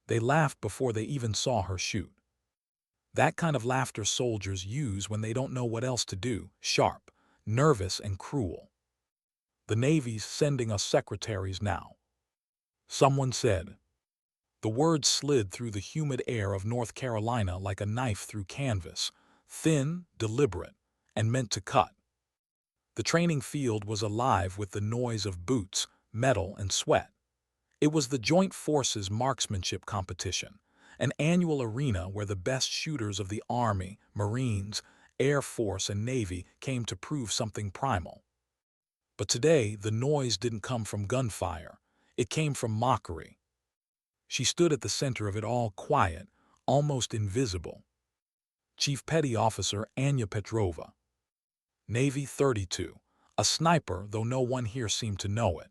They laughed before they even saw her shoot. That kind of laughter soldiers use when they don't know what else to do, sharp, nervous, and cruel. The Navy's sending us secretaries now, someone said. The words slid through the humid air of North Carolina like a knife through canvas, thin, deliberate, and meant to cut. The training field was alive with the noise of boots, metal, and sweat. It was the Joint Forces marksmanship competition, an annual arena where the best shooters of the Army, Marines, Air Force, and Navy came to prove something primal. But today, the noise didn't come from gunfire. It came from mockery. She stood at the center of it all, quiet, almost invisible. Chief Petty Officer Anja Petrova. Navy 32, a sniper, though no one here seemed to know it.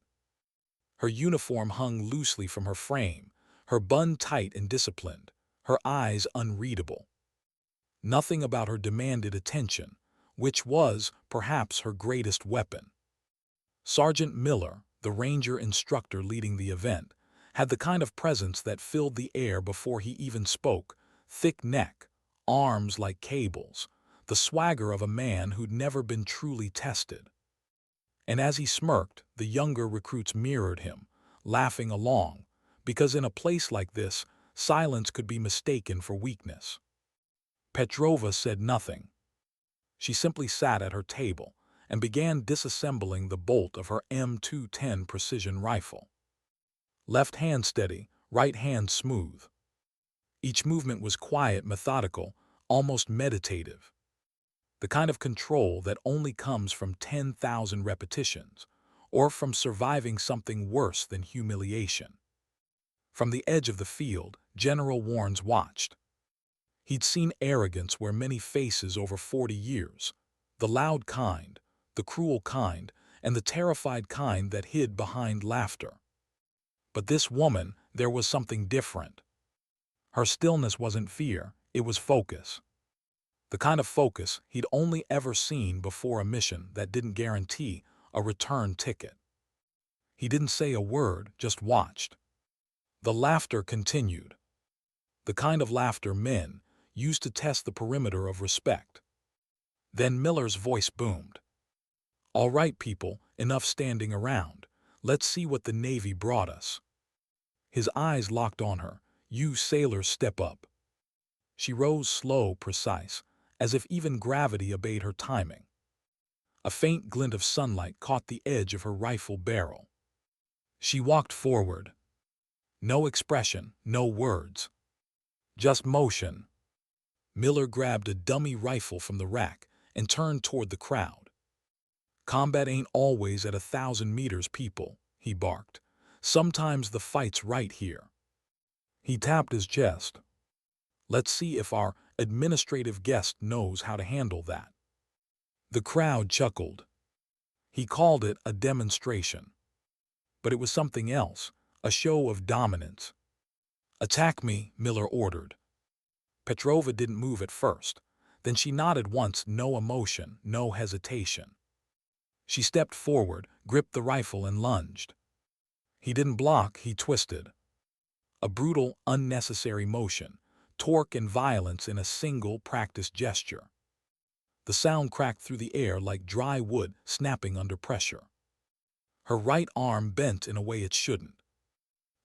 Her uniform hung loosely from her frame, her bun tight and disciplined, her eyes unreadable. Nothing about her demanded attention, which was, perhaps, her greatest weapon. Sergeant Miller, the Ranger instructor leading the event, had the kind of presence that filled the air before he even spoke, thick neck, arms like cables, the swagger of a man who'd never been truly tested. And as he smirked, the younger recruits mirrored him, laughing along, because in a place like this, silence could be mistaken for weakness. Petrova said nothing. She simply sat at her table and began disassembling the bolt of her M210 precision rifle. Left hand steady, right hand smooth. Each movement was quiet, methodical, almost meditative. The kind of control that only comes from 10,000 repetitions, or from surviving something worse than humiliation. From the edge of the field, General Warnes watched. He'd seen arrogance where many faces over 40 years, the loud kind, the cruel kind, and the terrified kind that hid behind laughter. But this woman, there was something different. Her stillness wasn't fear, it was focus. The kind of focus he'd only ever seen before a mission that didn't guarantee a return ticket. He didn't say a word, just watched. The laughter continued. The kind of laughter men used to test the perimeter of respect. Then Miller's voice boomed. "All right, people, enough standing around. Let's see what the Navy brought us." His eyes locked on her. "You sailors step up." She rose slow, precise, as if even gravity obeyed her timing. A faint glint of sunlight caught the edge of her rifle barrel. She walked forward. No expression, no words. Just motion. Miller grabbed a dummy rifle from the rack and turned toward the crowd. "Combat ain't always at 1,000 meters, people," he barked. "Sometimes the fight's right here." He tapped his chest. "Let's see if our administrative guest knows how to handle that." The crowd chuckled. He called it a demonstration. But it was something else, a show of dominance. "Attack me," Miller ordered. Petrova didn't move at first. Then she nodded once, no emotion, no hesitation. She stepped forward, gripped the rifle, and lunged. He didn't block, he twisted. A brutal, unnecessary motion, torque and violence in a single, practiced gesture. The sound cracked through the air like dry wood snapping under pressure. Her right arm bent in a way it shouldn't.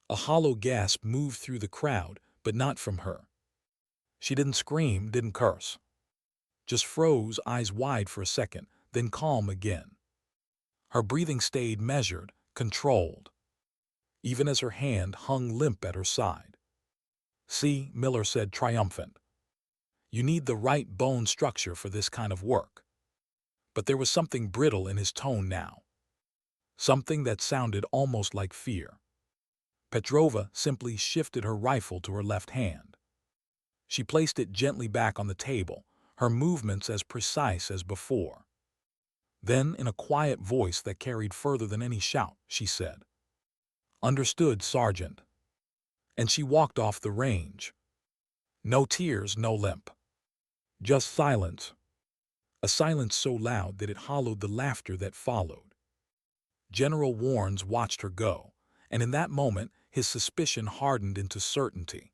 A hollow gasp moved through the crowd, but not from her. She didn't scream, didn't curse. Just froze, eyes wide for a second, then calm again. Her breathing stayed measured, controlled, even as her hand hung limp at her side. "See," Miller said, triumphant. "You need the right bone structure for this kind of work." But there was something brittle in his tone now. Something that sounded almost like fear. Petrova simply shifted her rifle to her left hand. She placed it gently back on the table, her movements as precise as before. Then, in a quiet voice that carried further than any shout, she said, "Understood, Sergeant." And she walked off the range. No tears, no limp. Just silence. A silence so loud that it hollowed the laughter that followed. General Warnes watched her go, and in that moment his suspicion hardened into certainty.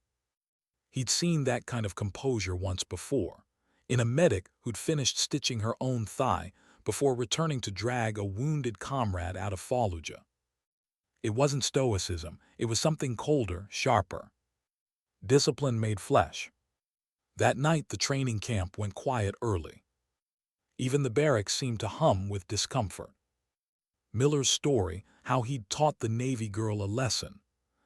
He'd seen that kind of composure once before, in a medic who'd finished stitching her own thigh before returning to drag a wounded comrade out of Fallujah. It wasn't stoicism, it was something colder, sharper. Discipline made flesh. That night the training camp went quiet early. Even the barracks seemed to hum with discomfort. Miller's story, how he'd taught the Navy girl a lesson,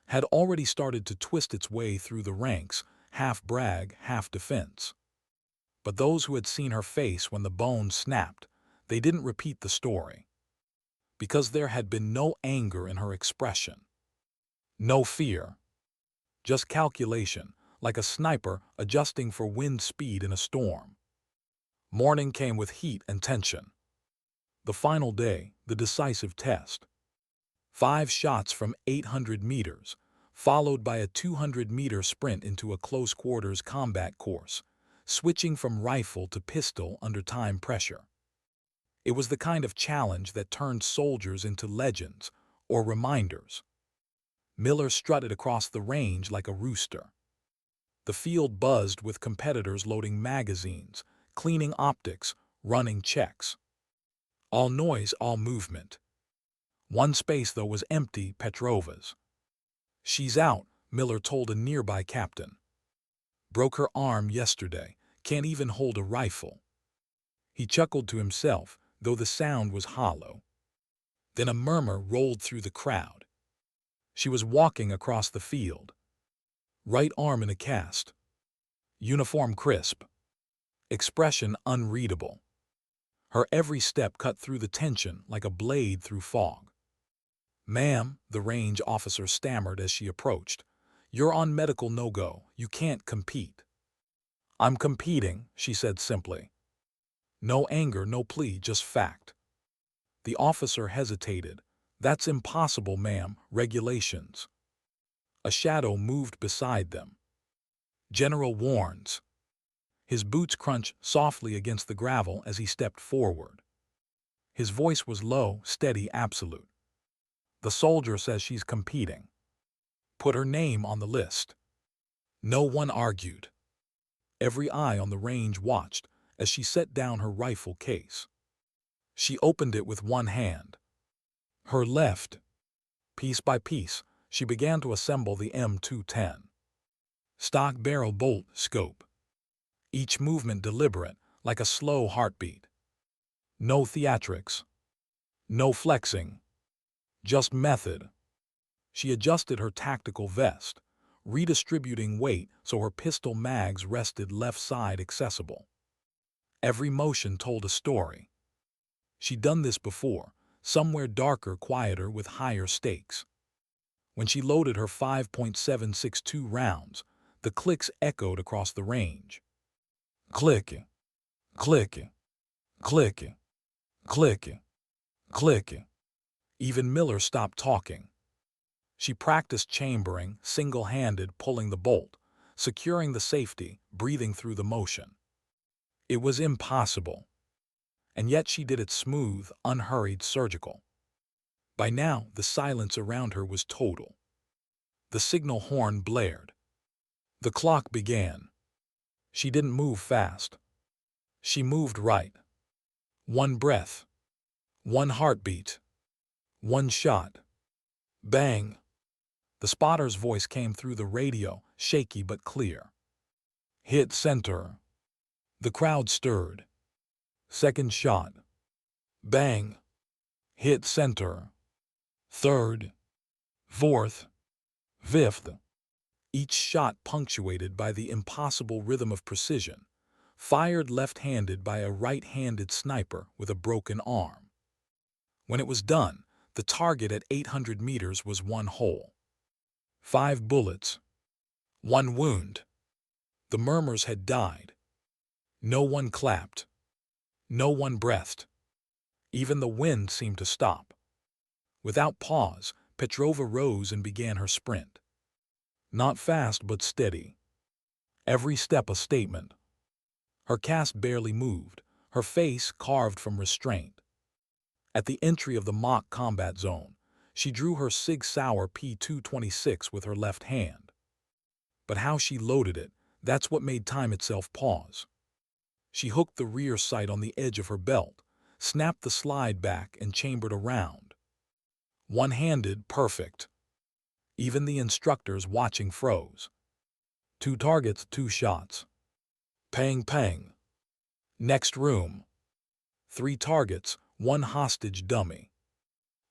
had already started to twist its way through the ranks, half brag, half defense. But those who had seen her face when the bone snapped, they didn't repeat the story. Because there had been no anger in her expression. No fear. Just calculation, like a sniper adjusting for wind speed in a storm. Morning came with heat and tension. The final day, the decisive test. 5 shots from 800 meters, followed by a 200-meter sprint into a close-quarters combat course, switching from rifle to pistol under time pressure. It was the kind of challenge that turned soldiers into legends or reminders. Miller strutted across the range like a rooster. The field buzzed with competitors loading magazines, cleaning optics, running checks. All noise, all movement. One space, though, was empty, Petrova's. "She's out," Miller told a nearby captain. "Broke her arm yesterday, can't even hold a rifle." He chuckled to himself, though the sound was hollow. Then a murmur rolled through the crowd. She was walking across the field. Right arm in a cast. Uniform crisp. Expression unreadable. Her every step cut through the tension like a blade through fog. "Ma'am," the range officer stammered as she approached, "you're on medical no-go. You can't compete." "I'm competing," she said simply. No anger, no plea, just fact. The officer hesitated. "That's impossible, ma'am. Regulations." A shadow moved beside them. "General warns." His boots crunched softly against the gravel as he stepped forward. His voice was low, steady, absolute. "The soldier says she's competing. Put her name on the list." No one argued. Every eye on the range watched as she set down her rifle case. She opened it with one hand. Her left. Piece by piece, she began to assemble the M210. Stock barrel bolt scope. Each movement deliberate, like a slow heartbeat. No theatrics. No flexing. Just method. She adjusted her tactical vest, redistributing weight so her pistol mags rested left side accessible. Every motion told a story. She'd done this before, somewhere darker, quieter, with higher stakes. When she loaded her 5.762 rounds, the clicks echoed across the range. Click, click, click, click, click. Even Miller stopped talking. She practiced chambering, single-handed, pulling the bolt, securing the safety, breathing through the motion. It was impossible. And yet she did it smooth, unhurried, surgical. By now, the silence around her was total. The signal horn blared. The clock began. She didn't move fast. She moved right. One breath. One heartbeat. One shot. Bang! The spotter's voice came through the radio, shaky but clear. Hit center. The crowd stirred. Second shot. Bang! Hit center. Third. Fourth. Fifth. Each shot punctuated by the impossible rhythm of precision, fired left-handed by a right-handed sniper with a broken arm. When it was done, the target at 800 meters was one hole. 5 bullets. 1 wound. The murmurs had died. No one clapped. No one breathed. Even the wind seemed to stop. Without pause, Petrova rose and began her sprint. Not fast but steady. Every step a statement. Her cast barely moved, her face carved from restraint. At the entry of the mock combat zone, She drew her Sig Sauer P226 with her left hand. But how she loaded it, that's what made time itself pause. She hooked the rear sight on the edge of her belt, snapped the slide back, and chambered a round. One-handed, perfect. Even the instructors watching froze. 2 targets, 2 shots. Pang, pang. Next room. 3 targets, 1 hostage dummy.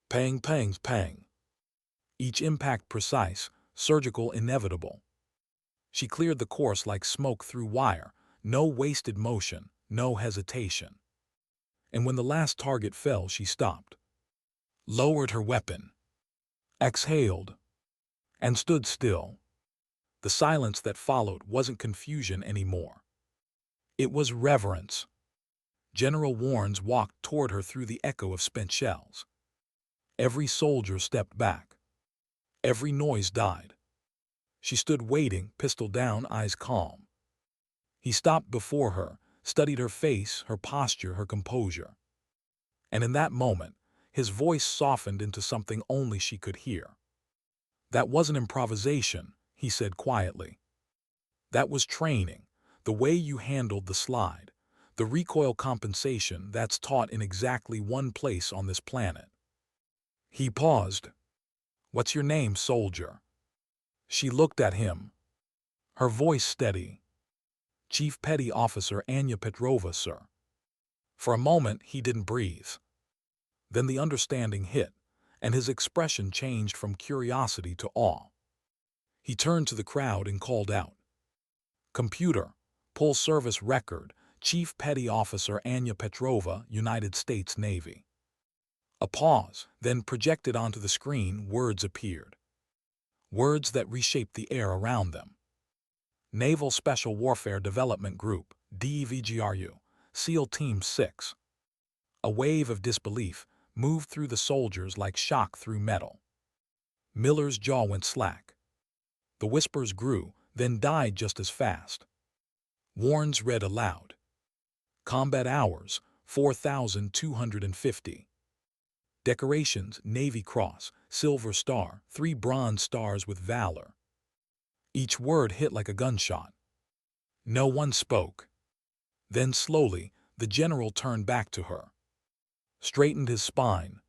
Pang, pang, pang. Each impact precise, surgical, inevitable. She cleared the course like smoke through wire, no wasted motion, no hesitation. And when the last target fell, she stopped, lowered her weapon, exhaled, and stood still. The silence that followed wasn't confusion anymore. It was reverence. General Warnes walked toward her through the echo of spent shells. Every soldier stepped back. Every noise died. She stood waiting, pistol down, eyes calm. He stopped before her, studied her face, her posture, her composure. And in that moment, his voice softened into something only she could hear. "That wasn't improvisation," he said quietly. "That was training, the way you handled the slide, the recoil compensation that's taught in exactly one place on this planet." He paused. "What's your name, soldier?" She looked at him, her voice steady. "Chief Petty Officer Anja Petrova, sir." For a moment, he didn't breathe. Then the understanding hit, and his expression changed from curiosity to awe. He turned to the crowd and called out, "Computer, pull service record, Chief Petty Officer Anja Petrova, United States Navy." A pause, then projected onto the screen, words appeared. Words that reshaped the air around them. Naval Special Warfare Development Group, DEVGRU, SEAL Team 6. A wave of disbelief moved through the soldiers like shock through metal. Miller's jaw went slack. The whispers grew, then died just as fast. Warnes read aloud. Combat hours, 4,250. Decorations, Navy Cross, Silver Star, 3 Bronze Stars with Valor. Each word hit like a gunshot. No one spoke. Then slowly, the general turned back to her, straightened his spine,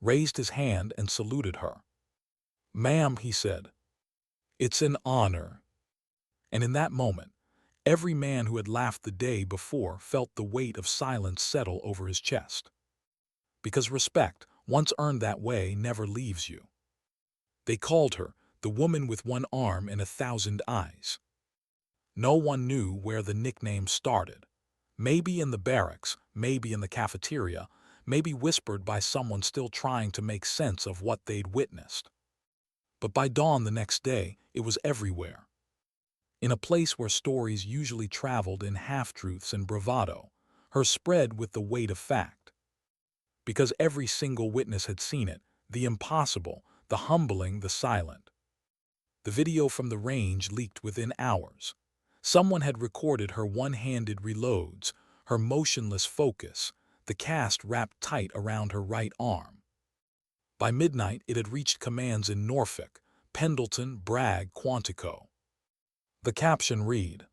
raised his hand and saluted her. "Ma'am," he said, "it's an honor." And in that moment, every man who had laughed the day before felt the weight of silence settle over his chest. Because respect, once earned that way, never leaves you. They called her the woman with 1 arm and 1,000 eyes. No one knew where the nickname started. Maybe in the barracks, maybe in the cafeteria, maybe whispered by someone still trying to make sense of what they'd witnessed. But by dawn the next day, it was everywhere. In a place where stories usually traveled in half-truths and bravado, her spread with the weight of fact. Because every single witness had seen it, the impossible, the humbling, the silent. The video from the range leaked within hours. Someone had recorded her one-handed reloads, her motionless focus, the cast wrapped tight around her right arm. By midnight, it had reached commands in Norfolk, Pendleton, Bragg, Quantico. The caption read,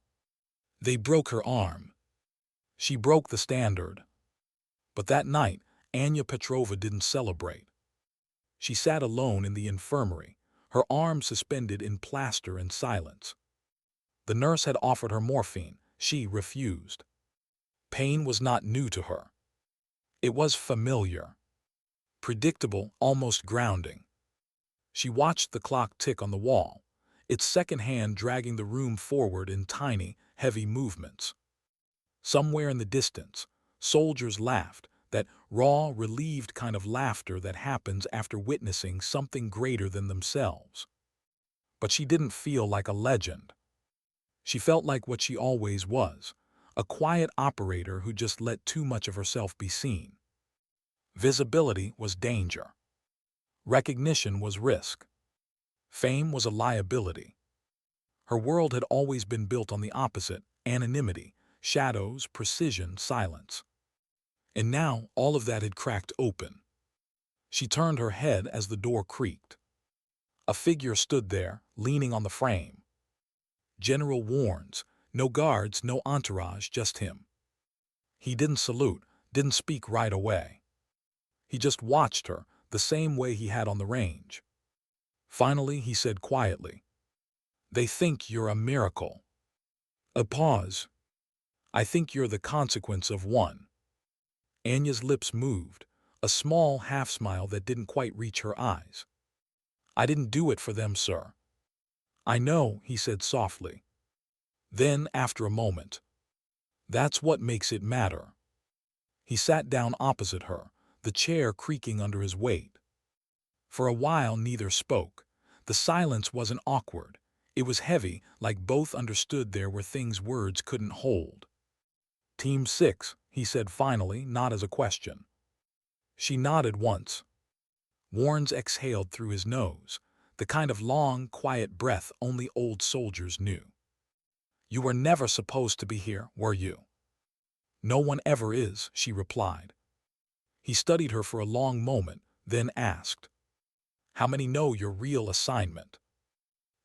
"They broke her arm. She broke the standard." But that night, Anja Petrova didn't celebrate. She sat alone in the infirmary, her arms suspended in plaster and silence. The nurse had offered her morphine. She refused. Pain was not new to her. It was familiar, predictable, almost grounding. She watched the clock tick on the wall, its second hand dragging the room forward in tiny, heavy movements. Somewhere in the distance, soldiers laughed, that raw, relieved kind of laughter that happens after witnessing something greater than themselves. But she didn't feel like a legend. She felt like what she always was, a quiet operator who just let too much of herself be seen. Visibility was danger. Recognition was risk. Fame was a liability. Her world had always been built on the opposite: anonymity, shadows, precision, silence. And now all of that had cracked open. She turned her head as the door creaked. A figure stood there, leaning on the frame. General Warnes. No guards, no entourage, just him. He didn't salute, didn't speak right away. He just watched her, the same way he had on the range. Finally, he said quietly, "They think you're a miracle." A pause. "I think you're the consequence of one." Anya's lips moved, a small half-smile that didn't quite reach her eyes. "I didn't do it for them, sir." "I know," he said softly. Then, after a moment, "That's what makes it matter." He sat down opposite her, the chair creaking under his weight. For a while neither spoke. The silence wasn't awkward. It was heavy, like both understood there were things words couldn't hold. "Team 6, he said finally, not as a question. She nodded once. Warnes exhaled through his nose, the kind of long, quiet breath only old soldiers knew. "You were never supposed to be here, were you?" "No one ever is," she replied. He studied her for a long moment, then asked, "How many know your real assignment?"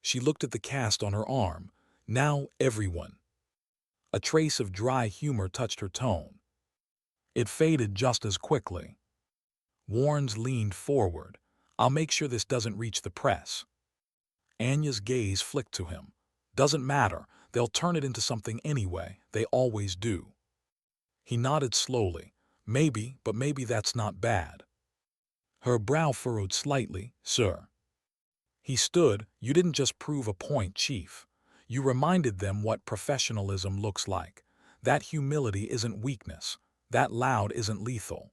She looked at the cast on her arm. "Now everyone." A trace of dry humor touched her tone. It faded just as quickly. Warnes leaned forward. "I'll make sure this doesn't reach the press." Anya's gaze flicked to him. "Doesn't matter. They'll turn it into something anyway. They always do." He nodded slowly. "Maybe, but maybe that's not bad." Her brow furrowed slightly. "Sir." He stood. "You didn't just prove a point, Chief. You reminded them what professionalism looks like. That humility isn't weakness. That loud isn't lethal."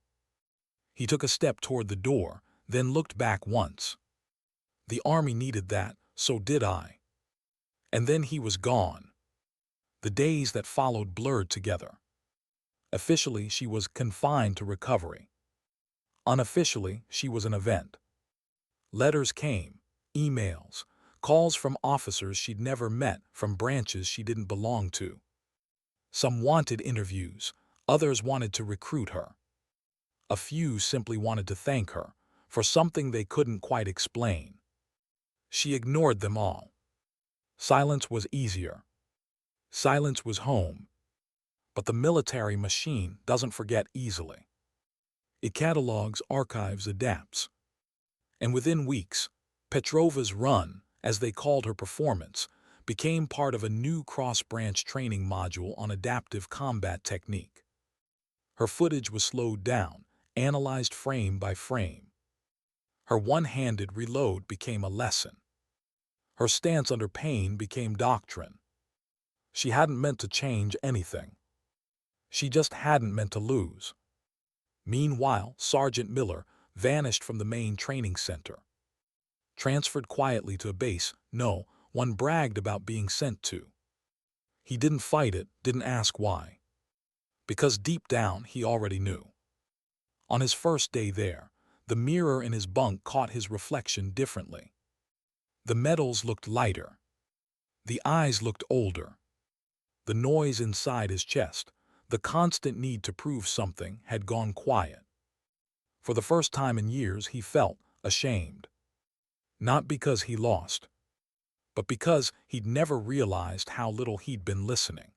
He took a step toward the door, then looked back once. "The Army needed that, so did I." And then he was gone. The days that followed blurred together. Officially, she was confined to recovery. Unofficially, she was an event. Letters came, emails, calls from officers she'd never met, from branches she didn't belong to. Some wanted interviews, others wanted to recruit her. A few simply wanted to thank her for something they couldn't quite explain. She ignored them all. Silence was easier. Silence was home. But the military machine doesn't forget easily. It catalogs, archives, adapts. And within weeks, Petrova's run, as they called her performance, became part of a new cross-branch training module on adaptive combat technique. Her footage was slowed down, analyzed frame by frame. Her one-handed reload became a lesson. Her stance under pain became doctrine. She hadn't meant to change anything. She just hadn't meant to lose. Meanwhile, Sergeant Miller vanished from the main training center. Transferred quietly to a base no one bragged about being sent to. He didn't fight it, didn't ask why. Because deep down he already knew. On his first day there, the mirror in his bunk caught his reflection differently. The metals looked lighter. The eyes looked older. The noise inside his chest, the constant need to prove something, had gone quiet. For the first time in years he felt ashamed. Not because he lost, but because he'd never realized how little he'd been listening.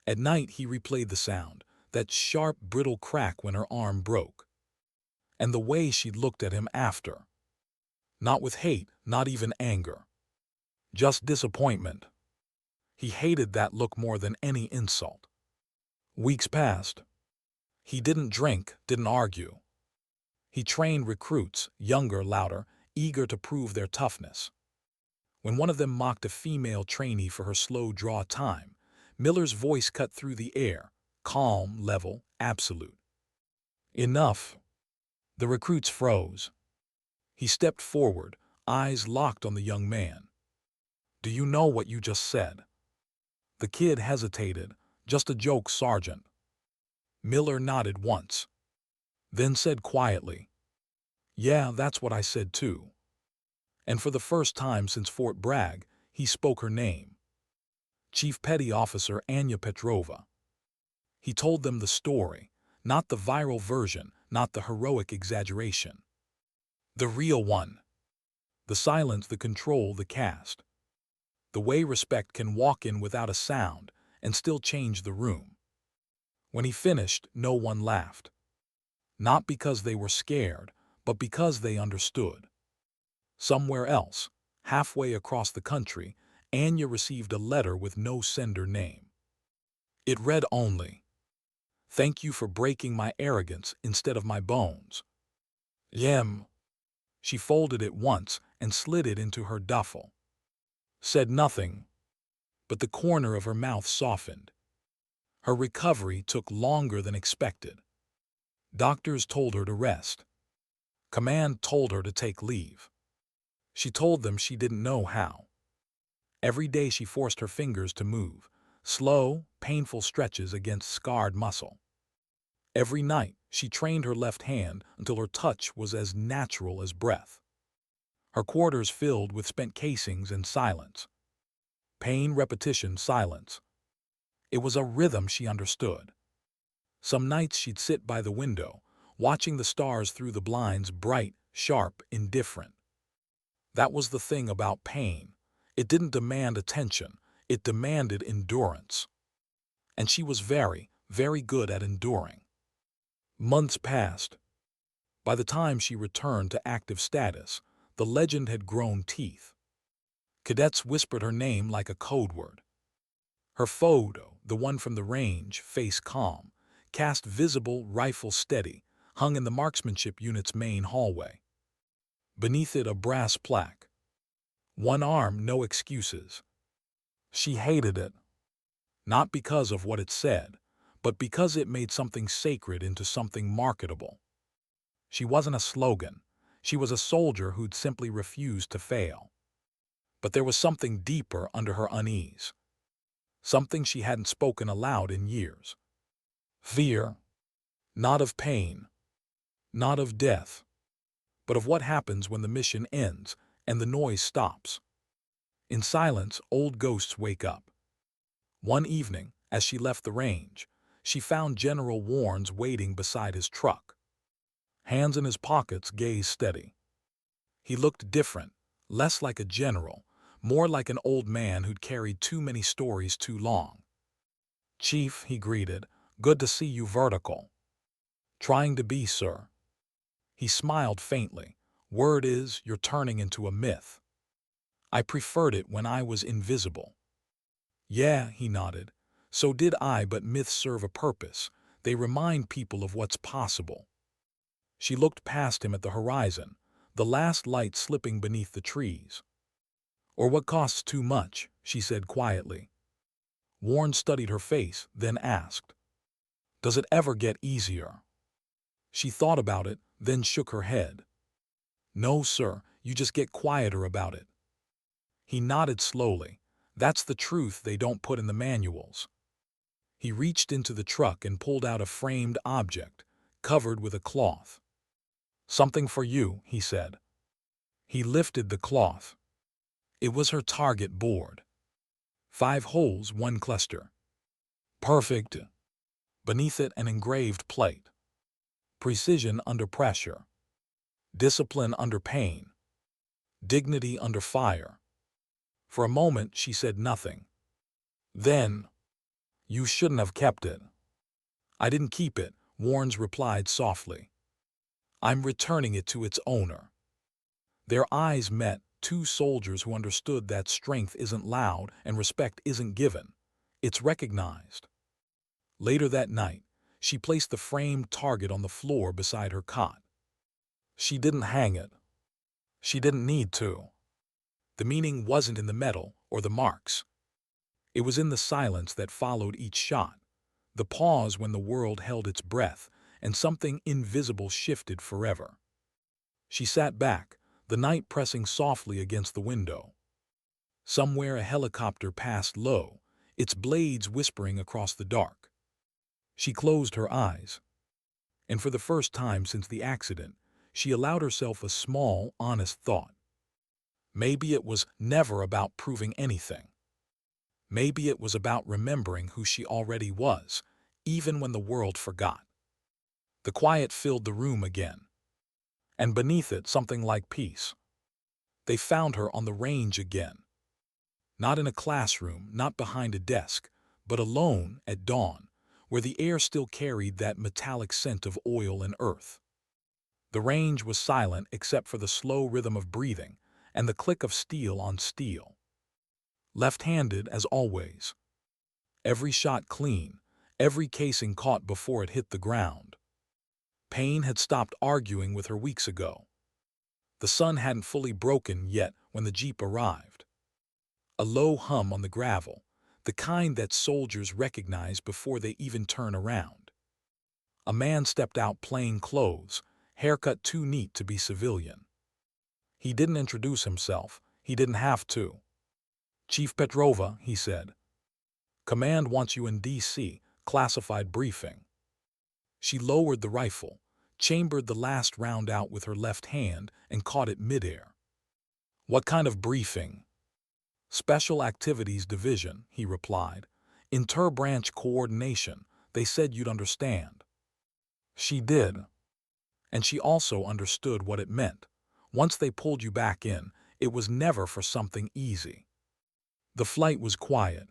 At night he replayed the sound, that sharp, brittle crack when her arm broke. And the way she'd looked at him after. Not with hate, not even anger. Just disappointment. He hated that look more than any insult. Weeks passed. He didn't drink, didn't argue. He trained recruits, younger, louder, eager to prove their toughness. When one of them mocked a female trainee for her slow draw time, Miller's voice cut through the air, calm, level, absolute. "Enough." The recruits froze. He stepped forward, eyes locked on the young man. "Do you know what you just said?" The kid hesitated. "Just a joke, Sergeant." Miller nodded once. Then said quietly, "Yeah, that's what I said too." And for the first time since Fort Bragg, he spoke her name. Chief Petty Officer Anja Petrova. He told them the story, not the viral version, not the heroic exaggeration. The real one. The silence, the control, the cast. The way respect can walk in without a sound and still change the room. When he finished, no one laughed. Not because they were scared, but because they understood. Somewhere else, halfway across the country, Anja received a letter with no sender name. It read only, "Thank you for breaking my arrogance instead of my bones." Yem. She folded it once and slid it into her duffel. Said nothing, but the corner of her mouth softened. Her recovery took longer than expected. Doctors told her to rest. Command told her to take leave. She told them she didn't know how. Every day she forced her fingers to move, slow, painful stretches against scarred muscle. Every night she trained her left hand until her touch was as natural as breath. Her quarters filled with spent casings and silence. Pain, repetition, silence. It was a rhythm she understood. Some nights she'd sit by the window, watching the stars through the blinds, bright, sharp, indifferent. That was the thing about pain. It didn't demand attention, it demanded endurance. And she was very, very good at enduring. Months passed. By the time she returned to active status, the legend had grown teeth. Cadets whispered her name like a code word. Her photo, the one from the range, face calm, cast visible, rifle steady, hung in the marksmanship unit's main hallway. Beneath it a brass plaque. One arm, no excuses. She hated it. Not because of what it said, but because it made something sacred into something marketable. She wasn't a slogan. She was a soldier who'd simply refused to fail. But there was something deeper under her unease. Something she hadn't spoken aloud in years. Fear. Not of pain. Not of death. But of what happens when the mission ends and the noise stops. In silence, old ghosts wake up. One evening, as she left the range, she found General Warnes waiting beside his truck. Hands in his pockets, gaze steady. He looked different, less like a general, more like an old man who'd carried too many stories too long. "Chief," he greeted, "good to see you vertical." "Trying to be, sir." He smiled faintly. "Word is, you're turning into a myth." "I preferred it when I was invisible." "Yeah," he nodded. "So did I, but myths serve a purpose. They remind people of what's possible." She looked past him at the horizon, the last light slipping beneath the trees. "Or what costs too much," she said quietly. Warren studied her face, then asked, "Does it ever get easier?" She thought about it, then shook her head. "No, sir, you just get quieter about it." He nodded slowly. "That's the truth they don't put in the manuals." He reached into the truck and pulled out a framed object, covered with a cloth. "Something for you," he said. He lifted the cloth. It was her target board. 5 holes, 1 cluster. Perfect. Beneath it, an engraved plate. Precision under pressure. Discipline under pain. Dignity under fire. For a moment, she said nothing. Then, "You shouldn't have kept it." "I didn't keep it," Warnes replied softly. "I'm returning it to its owner." Their eyes met, 2 soldiers who understood that strength isn't loud and respect isn't given. It's recognized. Later that night, she placed the framed target on the floor beside her cot. She didn't hang it. She didn't need to. The meaning wasn't in the metal or the marks. It was in the silence that followed each shot, the pause when the world held its breath and something invisible shifted forever. She sat back, the night pressing softly against the window. Somewhere a helicopter passed low, its blades whispering across the dark. She closed her eyes. And for the first time since the accident, she allowed herself a small, honest thought. Maybe it was never about proving anything. Maybe it was about remembering who she already was, even when the world forgot. The quiet filled the room again. and beneath it something like peace. They found her on the range again. Not in a classroom, not behind a desk, but alone at dawn, where the air still carried that metallic scent of oil and earth. The range was silent except for the slow rhythm of breathing and the click of steel on steel. Left-handed as always. Every shot clean, every casing caught before it hit the ground. Pain had stopped arguing with her weeks ago. The sun hadn't fully broken yet when the jeep arrived. A low hum on the gravel, the kind that soldiers recognize before they even turn around. A man stepped out plain clothes, haircut too neat to be civilian. He didn't introduce himself. He didn't have to. "Chief Petrova," he said. "Command wants you in D.C., classified briefing." She lowered the rifle, chambered the last round out with her left hand, and caught it midair. "What kind of briefing?" "Special Activities Division," he replied. "Inter-branch coordination. They said you'd understand." She did. And she also understood what it meant. Once they pulled you back in, it was never for something easy. The flight was quiet.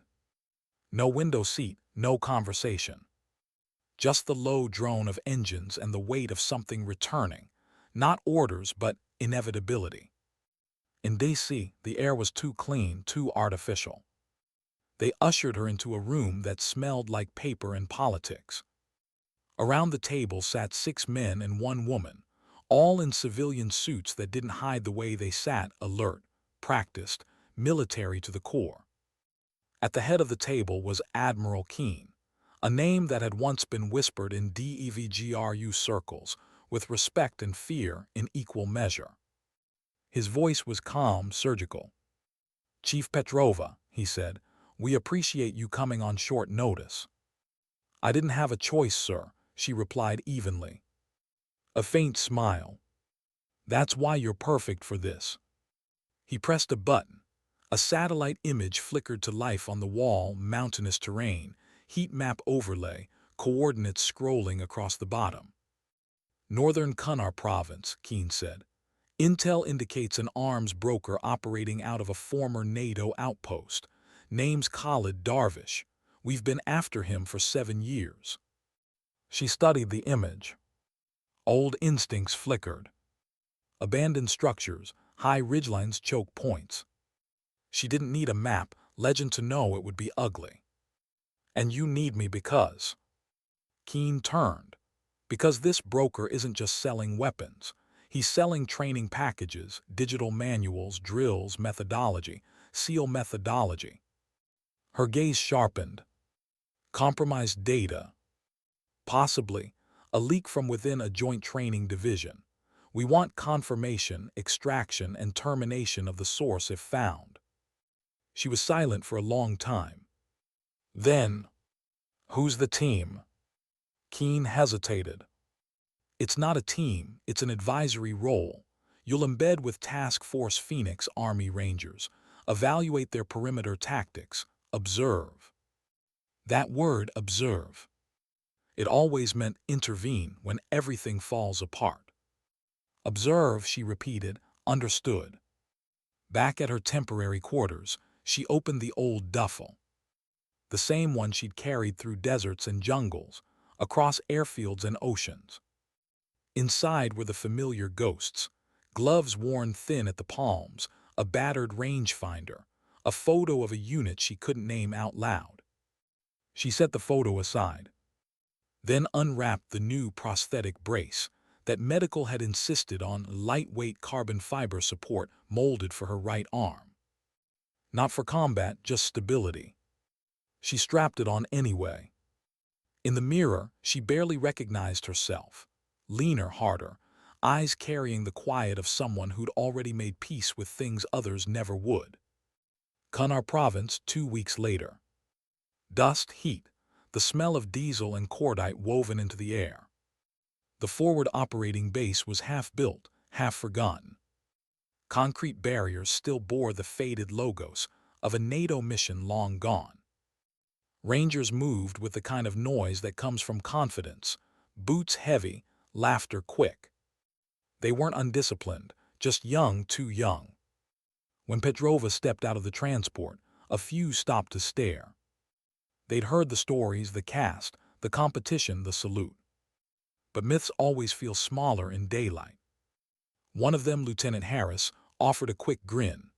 No window seat, no conversation. Just the low drone of engines and the weight of something returning. Not orders, but inevitability. In DC, the air was too clean, too artificial. They ushered her into a room that smelled like paper and politics. Around the table sat 6 men and 1 woman, all in civilian suits that didn't hide the way they sat, alert, practiced, military to the core. At the head of the table was Admiral Keene, a name that had once been whispered in DEVGRU circles, with respect and fear in equal measure. His voice was calm, surgical. "Chief Petrova," he said, "we appreciate you coming on short notice." "I didn't have a choice, sir," she replied evenly. A faint smile. "That's why you're perfect for this." He pressed a button. A satellite image flickered to life on the wall, mountainous terrain, heat map overlay, coordinates scrolling across the bottom. "Northern Kunar province," Keene said. "Intel indicates an arms broker operating out of a former NATO outpost. Name's Khalid Darvish. We've been after him for 7 years." She studied the image. Old instincts flickered. Abandoned structures, high ridgelines, choke points. She didn't need a map, legend to know it would be ugly. "And you need me because..." Keene turned. "Because this broker isn't just selling weapons. He's selling training packages, digital manuals, drills, methodology, SEAL methodology." Her gaze sharpened. "Compromised data. Possibly a leak from within a joint training division. We want confirmation, extraction, and termination of the source if found." She was silent for a long time. Then, "Who's the team?" Keene hesitated. "It's not a team, it's an advisory role. You'll embed with Task Force Phoenix Army Rangers, evaluate their perimeter tactics, observe." That word, observe. It always meant intervene when everything falls apart. "Observe," she repeated, understood. Back at her temporary quarters, she opened the old duffel. The same one she'd carried through deserts and jungles, across airfields and oceans. Inside were the familiar ghosts, gloves worn thin at the palms, a battered rangefinder, a photo of a unit she couldn't name out loud. She set the photo aside, then unwrapped the new prosthetic brace that medical had insisted on, lightweight carbon fiber support molded for her right arm. Not for combat, just stability. She strapped it on anyway. In the mirror, she barely recognized herself. Leaner, harder, eyes carrying the quiet of someone who'd already made peace with things others never would. Kunar province 2 weeks later. Dust, heat, the smell of diesel and cordite woven into the air. The forward operating base was half built, half forgotten. Concrete barriers still bore the faded logos of a NATO mission long gone. Rangers moved with the kind of noise that comes from confidence, boots heavy, laughter quick. They weren't undisciplined, just young, too young. When Petrova stepped out of the transport, a few stopped to stare. They'd heard the stories, the cast, the competition, the salute. But myths always feel smaller in daylight. One of them, Lieutenant Harris, offered a quick grin.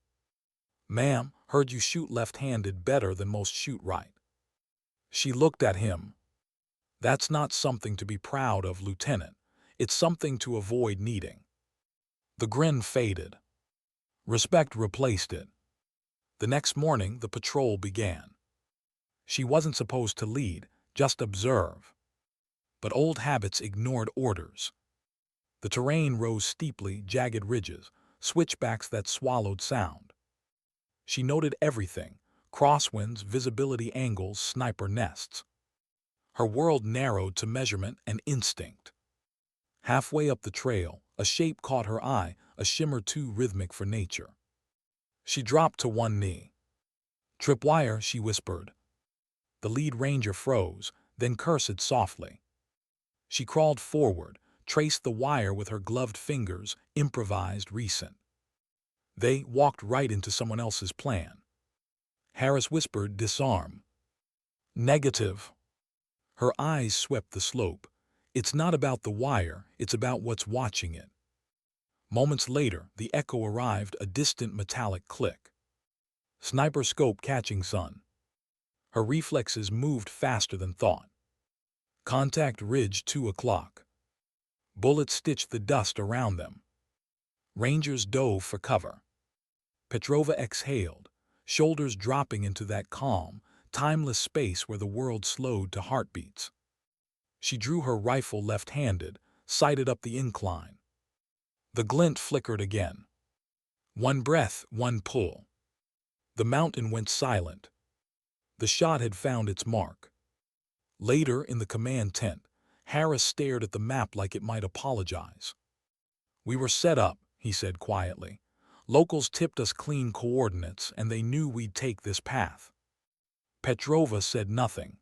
"Ma'am, heard you shoot left-handed better than most shoot right." She looked at him. "That's not something to be proud of, Lieutenant. It's something to avoid needing." The grin faded. Respect replaced it. The next morning, the patrol began. She wasn't supposed to lead, just observe. But old habits ignored orders. The terrain rose steeply, jagged ridges, switchbacks that swallowed sound. She noted everything: crosswinds, visibility angles, sniper nests. Her world narrowed to measurement and instinct. Halfway up the trail, a shape caught her eye, a shimmer too rhythmic for nature. She dropped to one knee. "Tripwire," she whispered. The lead ranger froze, then cursed softly. She crawled forward, traced the wire with her gloved fingers, improvised, recent. They walked right into someone else's plan. Harris whispered, "Disarm." "Negative." Her eyes swept the slope. "It's not about the wire, it's about what's watching it." Moments later, the echo arrived, a distant metallic click. Sniper scope catching sun. Her reflexes moved faster than thought. Contact ridge, 2 o'clock. Bullets stitched the dust around them. Rangers dove for cover. Petrova exhaled, shoulders dropping into that calm, timeless space where the world slowed to heartbeats. She drew her rifle left-handed, sighted up the incline. The glint flickered again. One breath, one pull. The mountain went silent. The shot had found its mark. Later, in the command tent, Harris stared at the map like it might apologize. "We were set up," he said quietly. "Locals tipped us clean coordinates, and they knew we'd take this path." Petrova said nothing.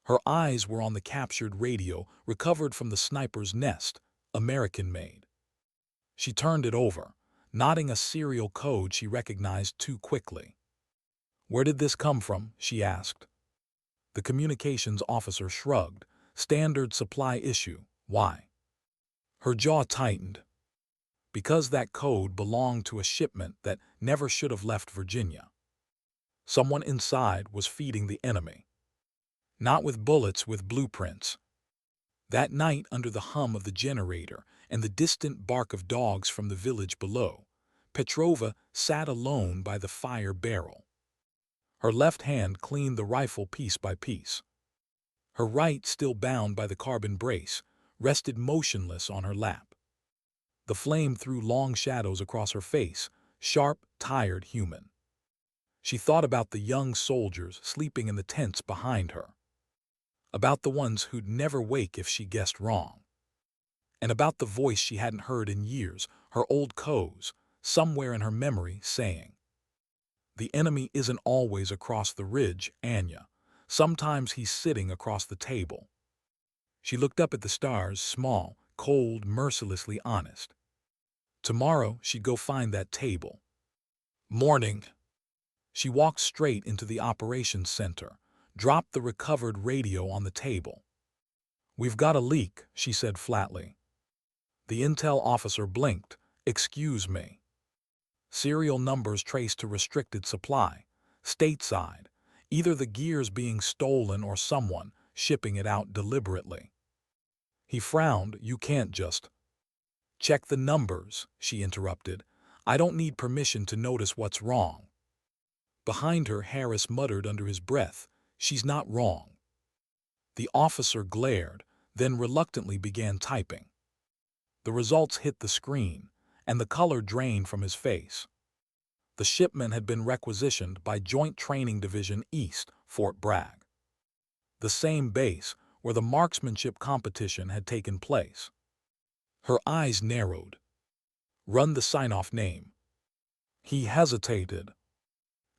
Her eyes were on the captured radio, recovered from the sniper's nest, American-made. She turned it over, nodding a serial code she recognized too quickly. "Where did this come from?" she asked. The communications officer shrugged. "Standard supply issue." "Why?" Her jaw tightened. "Because that code belonged to a shipment that never should have left Virginia. Someone inside was feeding the enemy. Not with bullets, with blueprints." That night, under the hum of the generator and the distant bark of dogs from the village below, Petrova sat alone by the fire barrel. Her left hand cleaned the rifle piece by piece. Her right, still bound by the carbon brace, rested motionless on her lap. The flame threw long shadows across her face, sharp, tired, human. She thought about the young soldiers sleeping in the tents behind her. About the ones who'd never wake if she guessed wrong. And about the voice she hadn't heard in years, her old co's, somewhere in her memory, saying, "The enemy isn't always across the ridge, Anja. Sometimes he's sitting across the table." She looked up at the stars, small, cold, mercilessly honest. Tomorrow she'd go find that table. Morning. She walked straight into the operations center, dropped the recovered radio on the table. "We've got a leak," she said flatly. The intel officer blinked. "Excuse me." Serial numbers traced to restricted supply, stateside, either the gears being stolen or someone shipping it out deliberately. He frowned. "You can't just—" "Check the numbers," she interrupted. "I don't need permission to notice what's wrong." Behind her, Harris muttered under his breath, "She's not wrong." The officer glared, then reluctantly began typing. The results hit the screen, and the color drained from his face. The shipment had been requisitioned by Joint Training Division East, Fort Bragg. The same base where the marksmanship competition had taken place. Her eyes narrowed. "Run the sign-off name." He hesitated.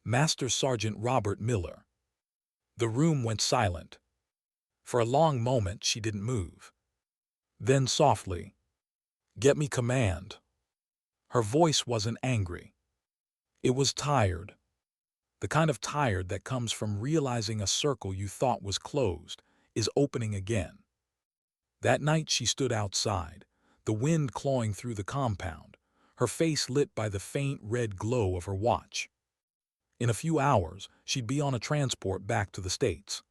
"Master Sergeant Robert Miller." The room went silent. For a long moment she didn't move. Then softly, Get me command. Her voice wasn't angry. It was tired. The kind of tired that comes from realizing a circle you thought was closed is opening again. That night she stood outside, the wind clawing through the compound, her face lit by the faint red glow of her watch. In a few hours, she'd be on a transport back to the States.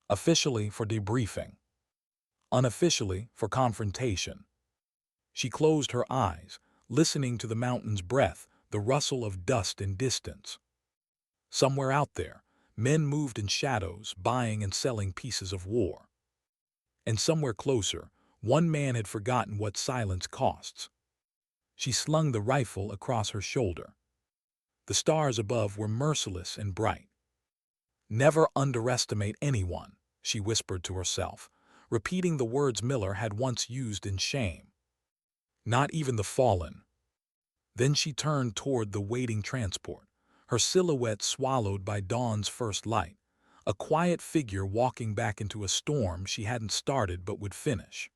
Officially for debriefing. Unofficially for confrontation. She closed her eyes, listening to the mountain's breath, the rustle of dust in distance. Somewhere out there, men moved in shadows, buying and selling pieces of war. And somewhere closer, one man had forgotten what silence costs. She slung the rifle across her shoulder. The stars above were merciless and bright. Never underestimate anyone, she whispered to herself, repeating the words Miller had once used in shame. Not even the fallen. Then she turned toward the waiting transport, her silhouette swallowed by dawn's first light, a quiet figure walking back into a storm she hadn't started but would finish.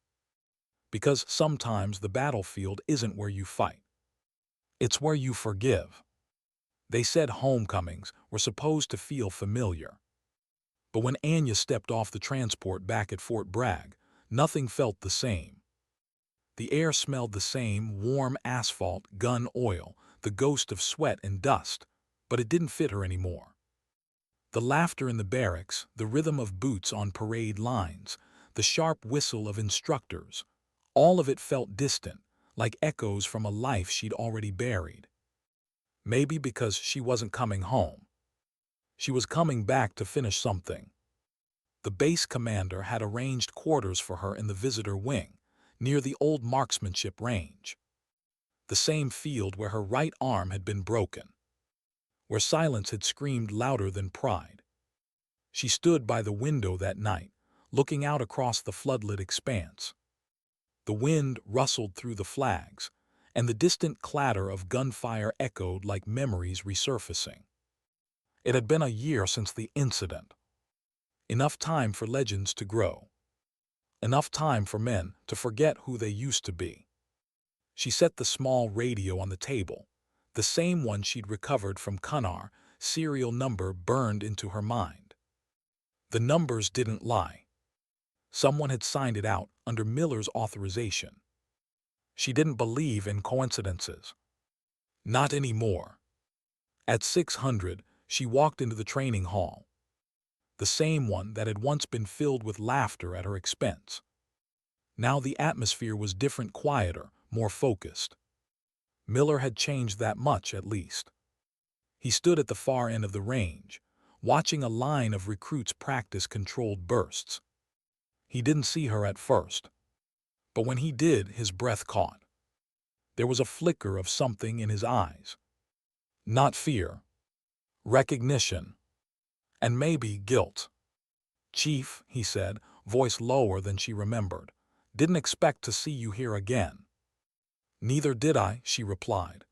Because sometimes the battlefield isn't where you fight. It's where you forgive. They said homecomings were supposed to feel familiar. But when Anja stepped off the transport back at Fort Bragg, nothing felt the same. The air smelled the same, warm asphalt, gun oil, the ghost of sweat and dust, but it didn't fit her anymore. The laughter in the barracks, the rhythm of boots on parade lines, the sharp whistle of instructors, all of it felt distant, like echoes from a life she'd already buried. Maybe because she wasn't coming home. She was coming back to finish something. The base commander had arranged quarters for her in the visitor wing, near the old marksmanship range. The same field where her right arm had been broken. Where silence had screamed louder than pride. She stood by the window that night, looking out across the floodlit expanse. The wind rustled through the flags, and the distant clatter of gunfire echoed like memories resurfacing. It had been a year since the incident. Enough time for legends to grow. Enough time for men to forget who they used to be. She set the small radio on the table, the same one she'd recovered from Cunnar, serial number burned into her mind. The numbers didn't lie. Someone had signed it out under Miller's authorization. She didn't believe in coincidences. Not anymore. At 600, she walked into the training hall. The same one that had once been filled with laughter at her expense. Now the atmosphere was different, quieter, more focused. Miller had changed that much, at least. He stood at the far end of the range, watching a line of recruits practice controlled bursts. He didn't see her at first. But when he did, his breath caught. There was a flicker of something in his eyes. Not fear. Recognition. And maybe guilt. "Chief," he said, voice lower than she remembered, "didn't expect to see you here again." "Neither did I," she replied.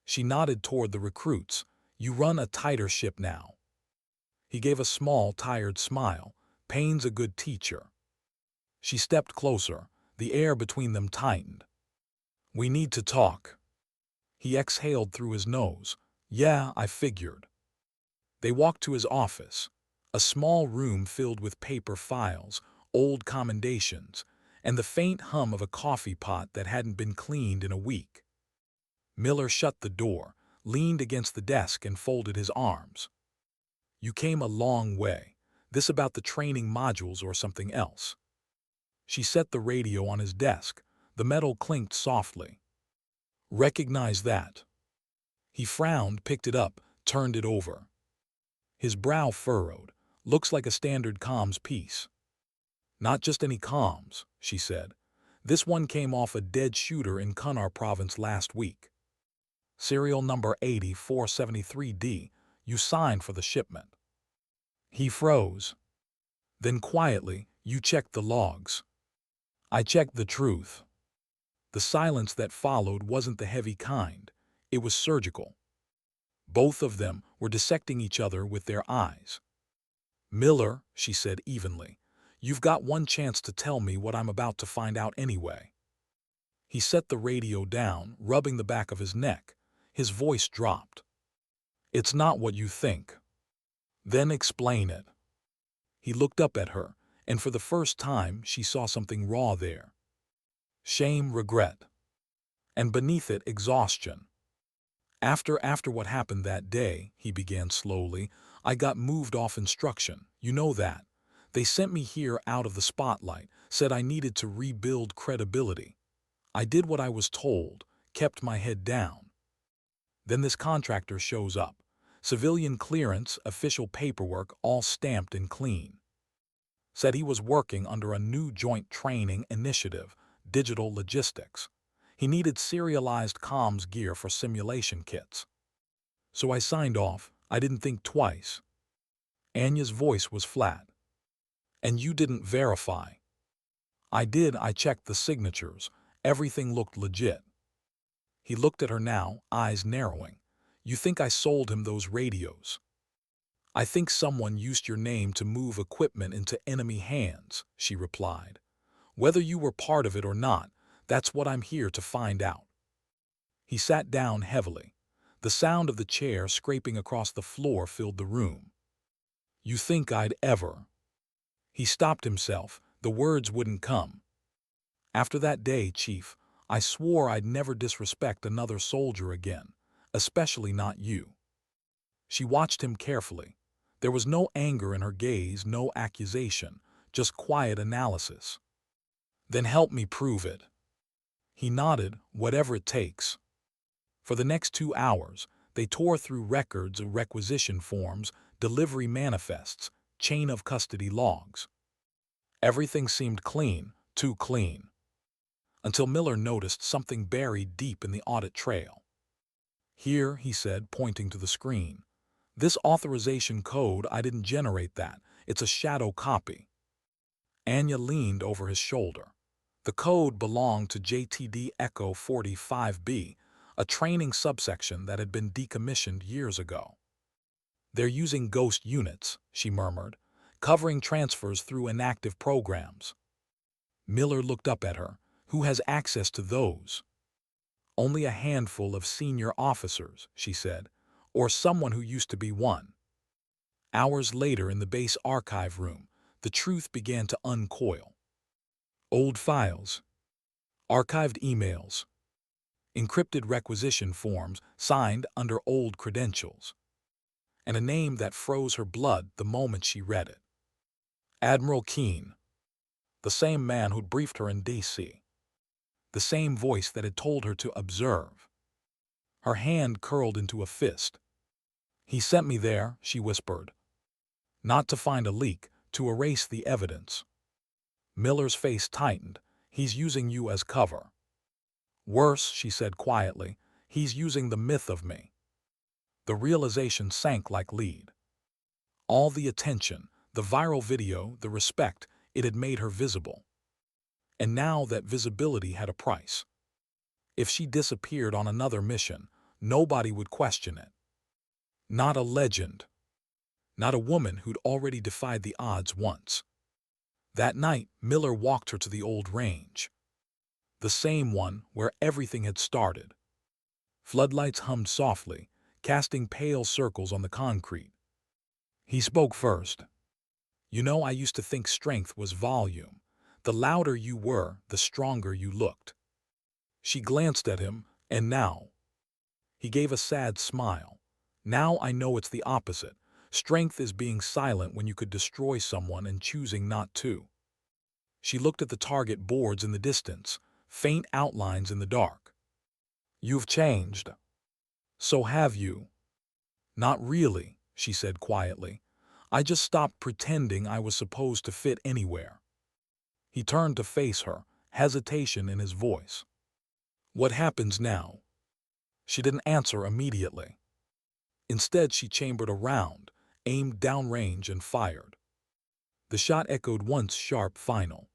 She nodded toward the recruits. "You run a tighter ship now." He gave a small, tired smile. "Pain's a good teacher." She stepped closer. The air between them tightened. "We need to talk." He exhaled through his nose. "Yeah, I figured." They walked to his office, a small room filled with paper files, old commendations, and the faint hum of a coffee pot that hadn't been cleaned in a week. Miller shut the door, leaned against the desk and folded his arms. "You came a long way. This about the training modules or something else?" She set the radio on his desk. The metal clinked softly. "Recognize that." He frowned, picked it up, turned it over. His brow furrowed. "Looks like a standard comms piece." "Not just any comms," she said. "This one came off a dead shooter in Cunnar province last week. Serial number 8473D. You signed for the shipment." He froze. Then quietly, "You checked the logs." "I checked the truth." The silence that followed wasn't the heavy kind. It was surgical. Both of them were dissecting each other with their eyes. "Miller," she said evenly, "you've got one chance to tell me what I'm about to find out anyway." He set the radio down, rubbing the back of his neck. His voice dropped. "It's not what you think." "Then explain it." He looked up at her, and for the first time she saw something raw there. Shame, regret, and beneath it, exhaustion. After what happened that day," he began slowly, "I got moved off instruction. You know that. They sent me here out of the spotlight, said I needed to rebuild credibility. I did what I was told, kept my head down. Then this contractor shows up. Civilian clearance, official paperwork, all stamped and clean. Said he was working under a new joint training initiative, digital logistics. He needed serialized comms gear for simulation kits. So I signed off. I didn't think twice." Anya's voice was flat. "And you didn't verify?" "I did. I checked the signatures. Everything looked legit." He looked at her now, eyes narrowing. "You think I sold him those radios?" "I think someone used your name to move equipment into enemy hands," she replied. "Whether you were part of it or not, that's what I'm here to find out." He sat down heavily. The sound of the chair scraping across the floor filled the room. "You think I'd ever—" He stopped himself. The words wouldn't come. "After that day, Chief, I swore I'd never disrespect another soldier again, especially not you." She watched him carefully. There was no anger in her gaze, no accusation, just quiet analysis. "Then help me prove it." He nodded. "Whatever it takes." For the next 2 hours, they tore through records, requisition forms, delivery manifests, chain of custody logs. Everything seemed clean, too clean. Until Miller noticed something buried deep in the audit trail. "Here," he said, pointing to the screen. "This authorization code, I didn't generate that. It's a shadow copy." Anja leaned over his shoulder. The code belonged to JTD Echo 45B, a training subsection that had been decommissioned years ago. "They're using ghost units," she murmured, "covering transfers through inactive programs." Miller looked up at her. "Who has access to those?" "Only a handful of senior officers," she said, "or someone who used to be one." Hours later in the base archive room, the truth began to uncoil. Old files, archived emails, encrypted requisition forms signed under old credentials, and a name that froze her blood the moment she read it. Admiral Keene, the same man who'd briefed her in DC, the same voice that had told her to observe. Her hand curled into a fist. "He sent me there," she whispered. "Not to find a leak, to erase the evidence." Miller's face tightened. "He's using you as cover." "Worse," she said quietly, "he's using the myth of me." The realization sank like lead. All the attention, the viral video, the respect, it had made her visible. And now that visibility had a price. If she disappeared on another mission, nobody would question it. Not a legend. Not a woman who'd already defied the odds once. That night, Miller walked her to the old range. The same one where everything had started. Floodlights hummed softly, casting pale circles on the concrete. He spoke first. "You know, I used to think strength was volume. The louder you were, the stronger you looked." She glanced at him, "And now?" He gave a sad smile. "Now I know it's the opposite. Strength is being silent when you could destroy someone and choosing not to." She looked at the target boards in the distance, faint outlines in the dark. "You've changed." "So have you." "Not really," she said quietly. "I just stopped pretending I was supposed to fit anywhere." He turned to face her, hesitation in his voice. "What happens now?" She didn't answer immediately. Instead, she chambered a round, aimed downrange, and fired. The shot echoed once, sharp, final.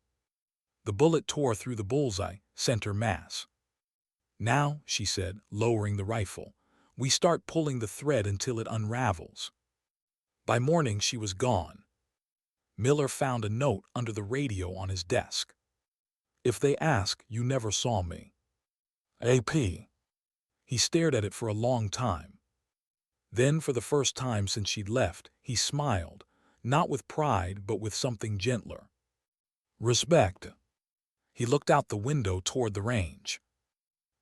The bullet tore through the bullseye, center mass. "Now," she said, lowering the rifle, "we start pulling the thread until it unravels." By morning, she was gone. Miller found a note under the radio on his desk. "If they ask, you never saw me." AP. He stared at it for a long time. Then, for the first time since she'd left, he smiled, not with pride but with something gentler. Respect. He looked out the window toward the range.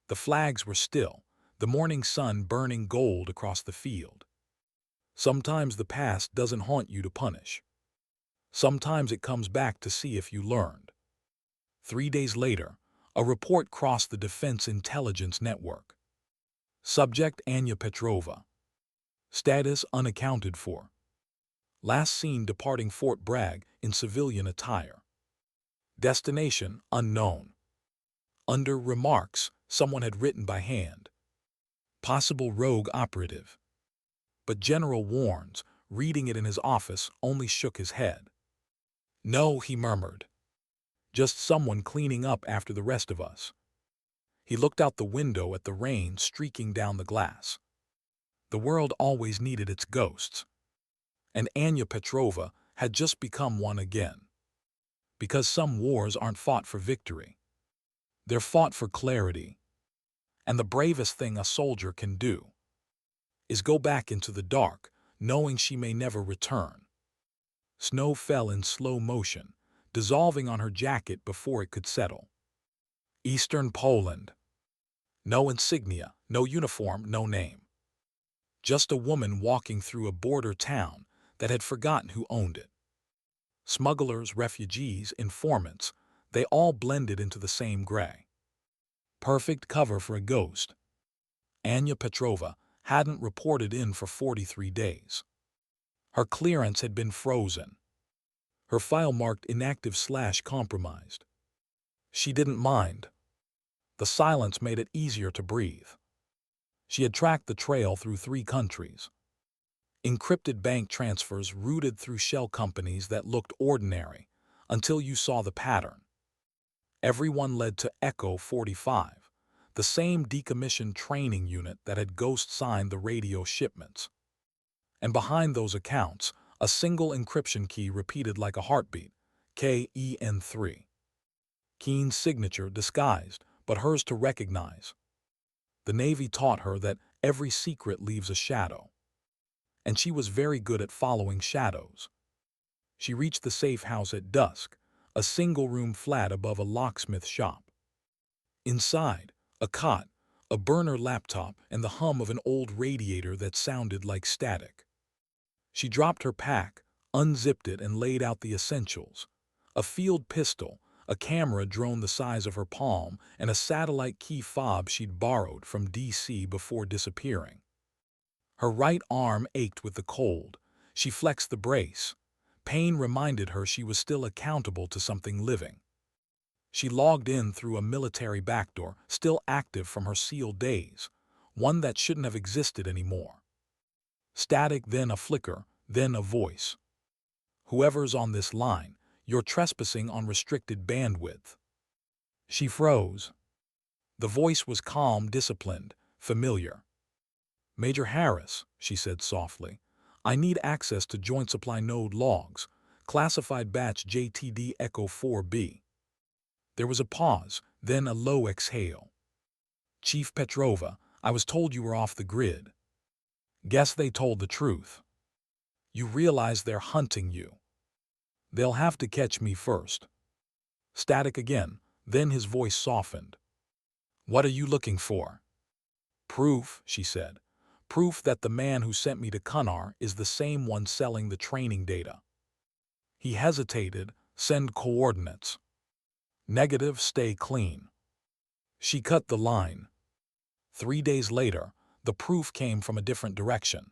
The flags were still, the morning sun burning gold across the field. Sometimes the past doesn't haunt you to punish. Sometimes it comes back to see if you learned. 3 days later, a report crossed the Defense Intelligence Network. Subject Anja Petrova. Status unaccounted for. Last seen departing Fort Bragg in civilian attire. Destination unknown. Under remarks, someone had written by hand. Possible rogue operative. But General Warnes, reading it in his office, only shook his head. No, he murmured. Just someone cleaning up after the rest of us. He looked out the window at the rain streaking down the glass. The world always needed its ghosts. And Anja Petrova had just become one again. Because some wars aren't fought for victory. They're fought for clarity. And the bravest thing a soldier can do is go back into the dark, knowing she may never return. Snow fell in slow motion, dissolving on her jacket before it could settle. Eastern Poland. No insignia, no uniform, no name. Just a woman walking through a border town that had forgotten who owned it. Smugglers, refugees, informants, they all blended into the same gray. Perfect cover for a ghost. Anja Petrova hadn't reported in for 43 days. Her clearance had been frozen. Her file marked inactive/compromised. She didn't mind. The silence made it easier to breathe. She had tracked the trail through 3 countries. Encrypted bank transfers routed through shell companies that looked ordinary until you saw the pattern. Everyone led to Echo 45, the same decommissioned training unit that had ghost signed the radio shipments. And behind those accounts, a single encryption key repeated like a heartbeat, KEN3. Keen's signature disguised, but hers to recognize. The Navy taught her that every secret leaves a shadow. And she was very good at following shadows. She reached the safe house at dusk, a single-room flat above a locksmith shop. Inside, a cot, a burner laptop, and the hum of an old radiator that sounded like static. She dropped her pack, unzipped it, and laid out the essentials. A field pistol, a camera drone the size of her palm, and a satellite key fob she'd borrowed from D.C. before disappearing. Her right arm ached with the cold. She flexed the brace. Pain reminded her she was still accountable to something living. She logged in through a military backdoor, still active from her SEAL days, one that shouldn't have existed anymore. Static, then a flicker, then a voice. Whoever's on this line, you're trespassing on restricted bandwidth. She froze. The voice was calm, disciplined, familiar. Major Harris, she said softly, I need access to Joint Supply Node logs, classified batch JTD Echo 4B. There was a pause, then a low exhale. Chief Petrova, I was told you were off the grid. Guess they told the truth. You realize they're hunting you. They'll have to catch me first. Static again, then his voice softened. What are you looking for? Proof, she said. Proof that the man who sent me to Kunar is the same one selling the training data. He hesitated. Send coordinates. Negative, stay clean. She cut the line. 3 days later, the proof came from a different direction.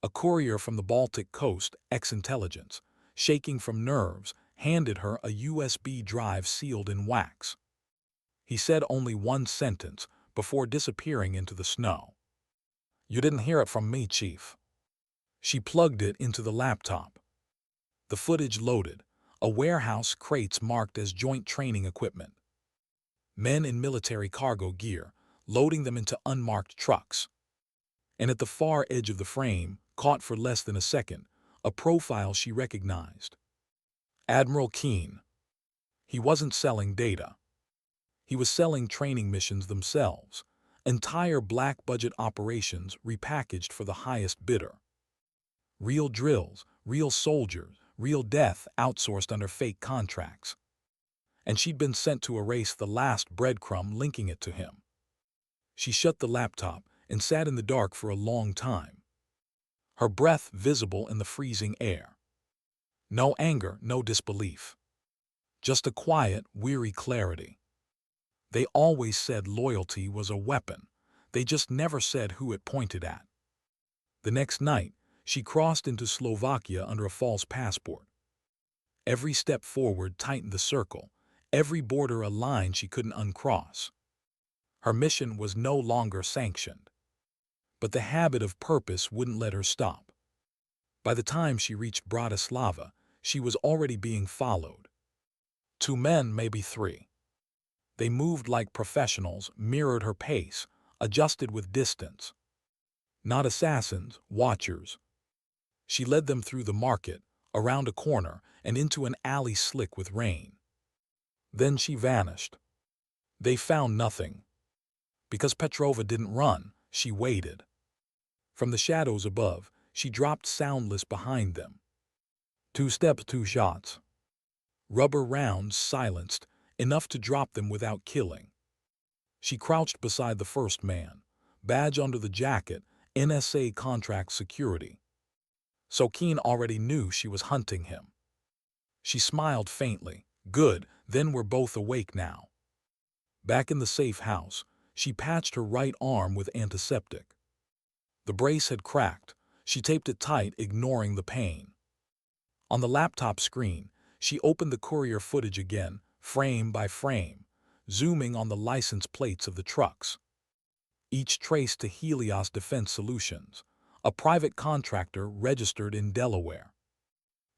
A courier from the Baltic coast, ex-intelligence, shaking from nerves, handed her a USB drive sealed in wax. He said only one sentence before disappearing into the snow. You didn't hear it from me, Chief. She plugged it into the laptop. The footage loaded, a warehouse, crates marked as joint training equipment. Men in military cargo gear, loading them into unmarked trucks. And at the far edge of the frame, caught for less than a second, a profile she recognized. Admiral Keen. He wasn't selling data. He was selling training missions themselves, entire black-budget operations repackaged for the highest bidder. Real drills, real soldiers, real death outsourced under fake contracts. And she'd been sent to erase the last breadcrumb linking it to him. She shut the laptop and sat in the dark for a long time, her breath visible in the freezing air. No anger, no disbelief. Just a quiet, weary clarity. They always said loyalty was a weapon. They just never said who it pointed at. The next night, she crossed into Slovakia under a false passport. Every step forward tightened the circle, every border a line she couldn't uncross. Her mission was no longer sanctioned. But the habit of purpose wouldn't let her stop. By the time she reached Bratislava, she was already being followed. 2 men, maybe 3. They moved like professionals, mirrored her pace, adjusted with distance. Not assassins, watchers. She led them through the market, around a corner, and into an alley slick with rain. Then she vanished. They found nothing. Because Petrova didn't run, she waited. From the shadows above, she dropped soundless behind them. 2 steps, 2 shots. Rubber rounds silenced, enough to drop them without killing. She crouched beside the first man, badge under the jacket, NSA contract security. So Keen already knew she was hunting him. She smiled faintly. Good, then we're both awake now. Back in the safe house, she patched her right arm with antiseptic. The brace had cracked. She taped it tight, ignoring the pain. On the laptop screen, she opened the courier footage again, frame by frame, zooming on the license plates of the trucks. Each traced to Helios Defense Solutions, a private contractor registered in Delaware.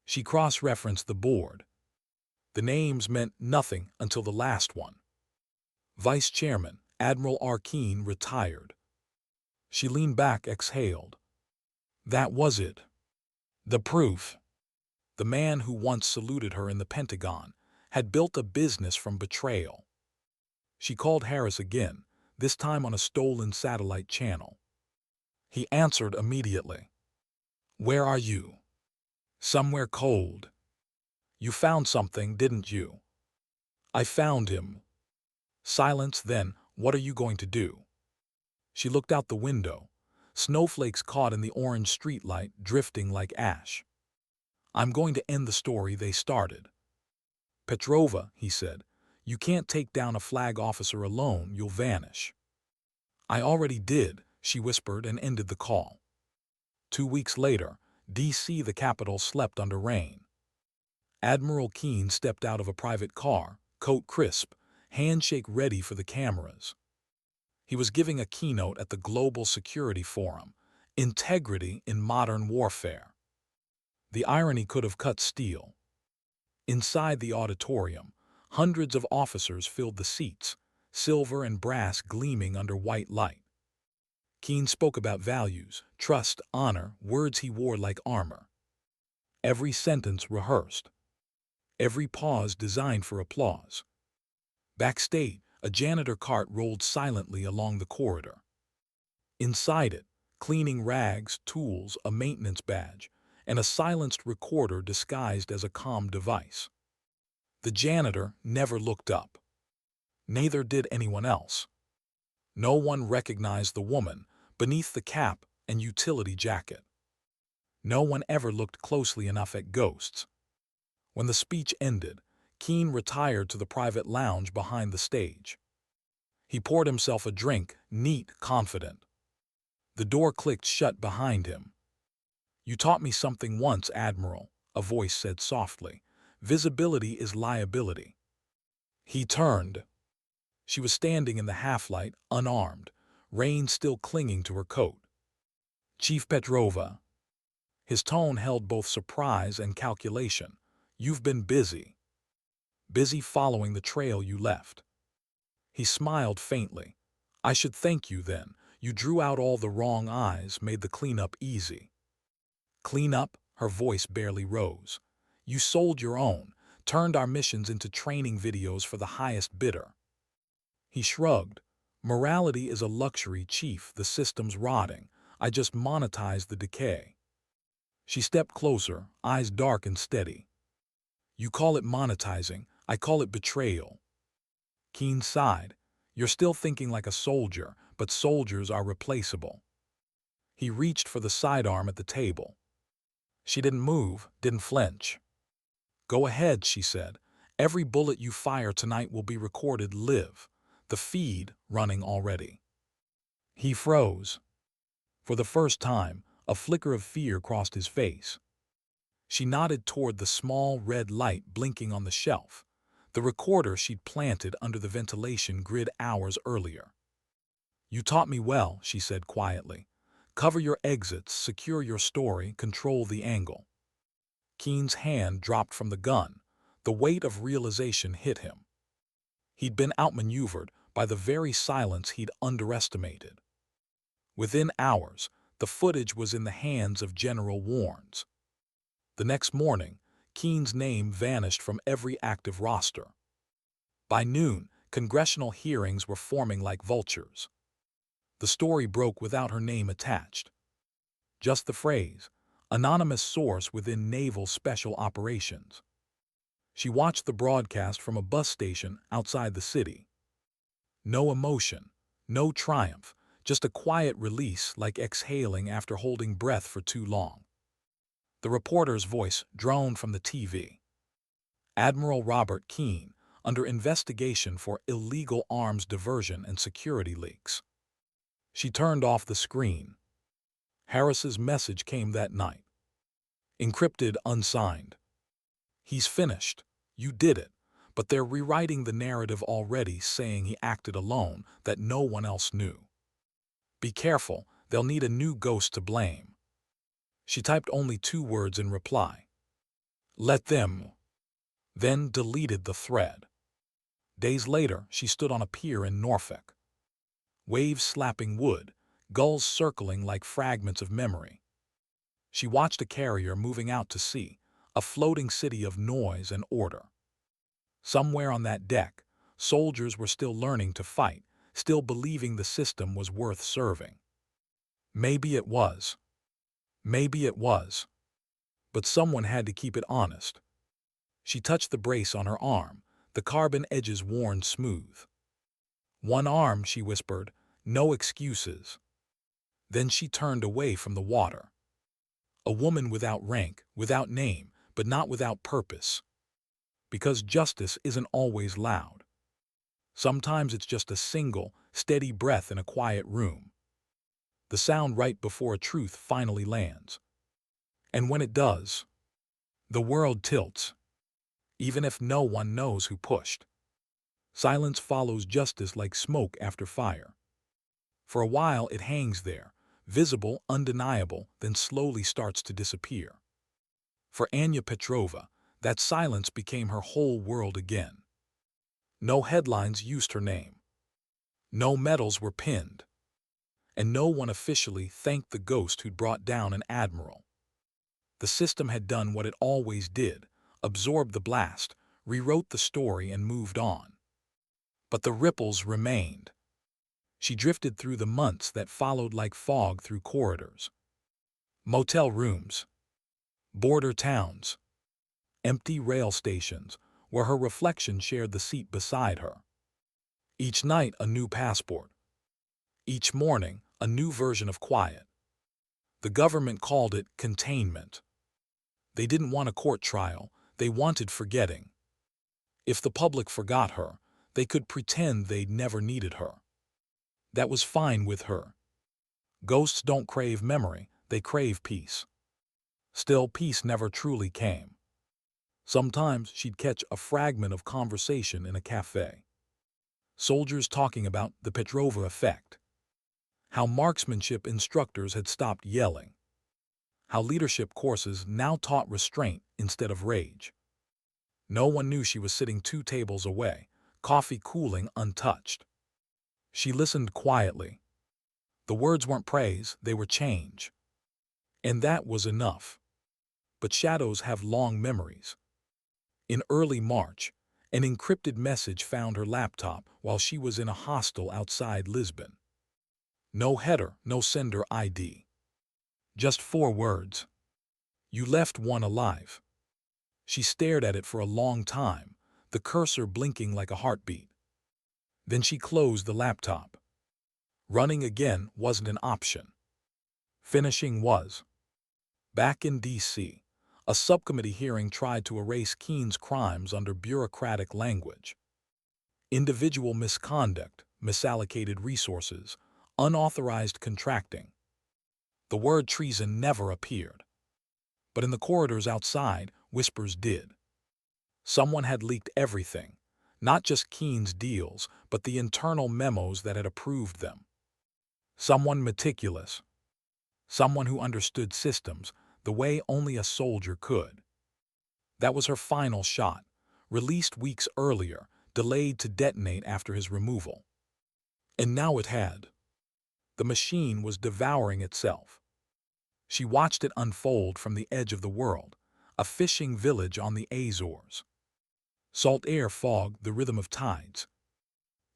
She cross-referenced the board. The names meant nothing until the last one. Vice Chairman, Admiral R. Keen, retired. She leaned back, exhaled. That was it. The proof. The man who once saluted her in the Pentagon had built a business from betrayal. She called Harris again, this time on a stolen satellite channel. He answered immediately. Where are you? Somewhere cold. You found something, didn't you? I found him. Silence, then, what are you going to do? She looked out the window, snowflakes caught in the orange streetlight drifting like ash. I'm going to end the story they started. Petrova, he said, you can't take down a flag officer alone, you'll vanish. I already did, she whispered and ended the call. 2 weeks later, D.C. the capital slept under rain. Admiral Keen stepped out of a private car, coat crisp, handshake ready for the cameras. He was giving a keynote at the Global Security Forum, Integrity in Modern Warfare. The irony could have cut steel. Inside the auditorium, hundreds of officers filled the seats, silver and brass gleaming under white light. Keen spoke about values, trust, honor, words he wore like armor. Every sentence rehearsed. Every pause designed for applause. Backstage, a janitor cart rolled silently along the corridor. Inside it, cleaning rags, tools, a maintenance badge, and a silenced recorder disguised as a comm device. The janitor never looked up. Neither did anyone else. No one recognized the woman beneath the cap and utility jacket. No one ever looked closely enough at ghosts. When the speech ended, Keen retired to the private lounge behind the stage. He poured himself a drink, neat, confident. The door clicked shut behind him. You taught me something once, Admiral, a voice said softly. Visibility is liability. He turned. She was standing in the half-light, unarmed, rain still clinging to her coat. Chief Petrova. His tone held both surprise and calculation. You've been busy. Busy following the trail you left. He smiled faintly. I should thank you then. You drew out all the wrong eyes, made the cleanup easy. Cleanup? Her voice barely rose. You sold your own, turned our missions into training videos for the highest bidder. He shrugged. Morality is a luxury, Chief. The system's rotting. I just monetize the decay. She stepped closer, eyes dark and steady. You call it monetizing, I call it betrayal. Keen sighed. You're still thinking like a soldier, but soldiers are replaceable. He reached for the sidearm at the table. She didn't move, didn't flinch. Go ahead, she said. Every bullet you fire tonight will be recorded live. The feed running already. He froze. For the first time, a flicker of fear crossed his face. She nodded toward the small red light blinking on the shelf, the recorder she'd planted under the ventilation grid hours earlier. You taught me well, she said quietly. Cover your exits, secure your story, control the angle. Keen's hand dropped from the gun. The weight of realization hit him. He'd been outmaneuvered by the very silence he'd underestimated. Within hours, the footage was in the hands of General Warnes. The next morning, Keen's name vanished from every active roster. By noon, congressional hearings were forming like vultures. The story broke without her name attached. Just the phrase, anonymous source within Naval Special Operations. She watched the broadcast from a bus station outside the city. No emotion, no triumph, just a quiet release like exhaling after holding breath for too long. The reporter's voice droned from the TV. Admiral Robert Keene, under investigation for illegal arms diversion and security leaks. She turned off the screen. Harris's message came that night. Encrypted, unsigned. He's finished. You did it. But they're rewriting the narrative already, saying he acted alone, that no one else knew. Be careful, they'll need a new ghost to blame. She typed only 2 words in reply. Let them. Then deleted the thread. Days later, she stood on a pier in Norfolk. Waves slapping wood, gulls circling like fragments of memory. She watched a carrier moving out to sea, a floating city of noise and order. Somewhere on that deck, soldiers were still learning to fight, still believing the system was worth serving. Maybe it was. Maybe it was. But someone had to keep it honest. She touched the brace on her arm, the carbon edges worn smooth. One arm, she whispered, no excuses. Then she turned away from the water. A woman without rank, without name, but not without purpose. Because justice isn't always loud. Sometimes it's just a single, steady breath in a quiet room. The sound right before a truth finally lands. And when it does, the world tilts, even if no one knows who pushed. Silence follows justice like smoke after fire. For a while it hangs there, visible, undeniable, then slowly starts to disappear. For Anja Petrova, that silence became her whole world again. No headlines used her name. No medals were pinned. And no one officially thanked the ghost who'd brought down an admiral. The system had done what it always did, absorbed the blast, rewrote the story and moved on. But the ripples remained. She drifted through the months that followed like fog through corridors. Motel rooms. Border towns. Empty rail stations, where her reflection shared the seat beside her. Each night a new passport. Each morning a new version of quiet. The government called it containment. They didn't want a court trial, they wanted forgetting. If the public forgot her, they could pretend they'd never needed her. That was fine with her. Ghosts don't crave memory, they crave peace. Still, peace never truly came. Sometimes she'd catch a fragment of conversation in a cafe. Soldiers talking about the PETROVA effect. How marksmanship instructors had stopped yelling. How leadership courses now taught restraint instead of rage. No one knew she was sitting 2 tables away, coffee cooling untouched. She listened quietly. The words weren't praise, they were change. And that was enough. But shadows have long memories. In early March, An encrypted message found her laptop while she was in a hostel outside Lisbon. No header, no sender ID. Just 4 words. You left one alive. She stared at it for a long time, the cursor blinking like a heartbeat. Then she closed the laptop. Running again wasn't an option. Finishing was. Back in D.C., a subcommittee hearing tried to erase Keene's crimes under bureaucratic language. Individual misconduct, misallocated resources, unauthorized contracting. The word treason never appeared. But in the corridors outside, whispers did. Someone had leaked everything, not just Keene's deals, but the internal memos that had approved them. Someone meticulous. Someone who understood systems the way only a soldier could. That was her final shot, released weeks earlier, delayed to detonate after his removal. And now it had. The machine was devouring itself. She watched it unfold from the edge of the world, a fishing village on the Azores. Salt air fogged the rhythm of tides.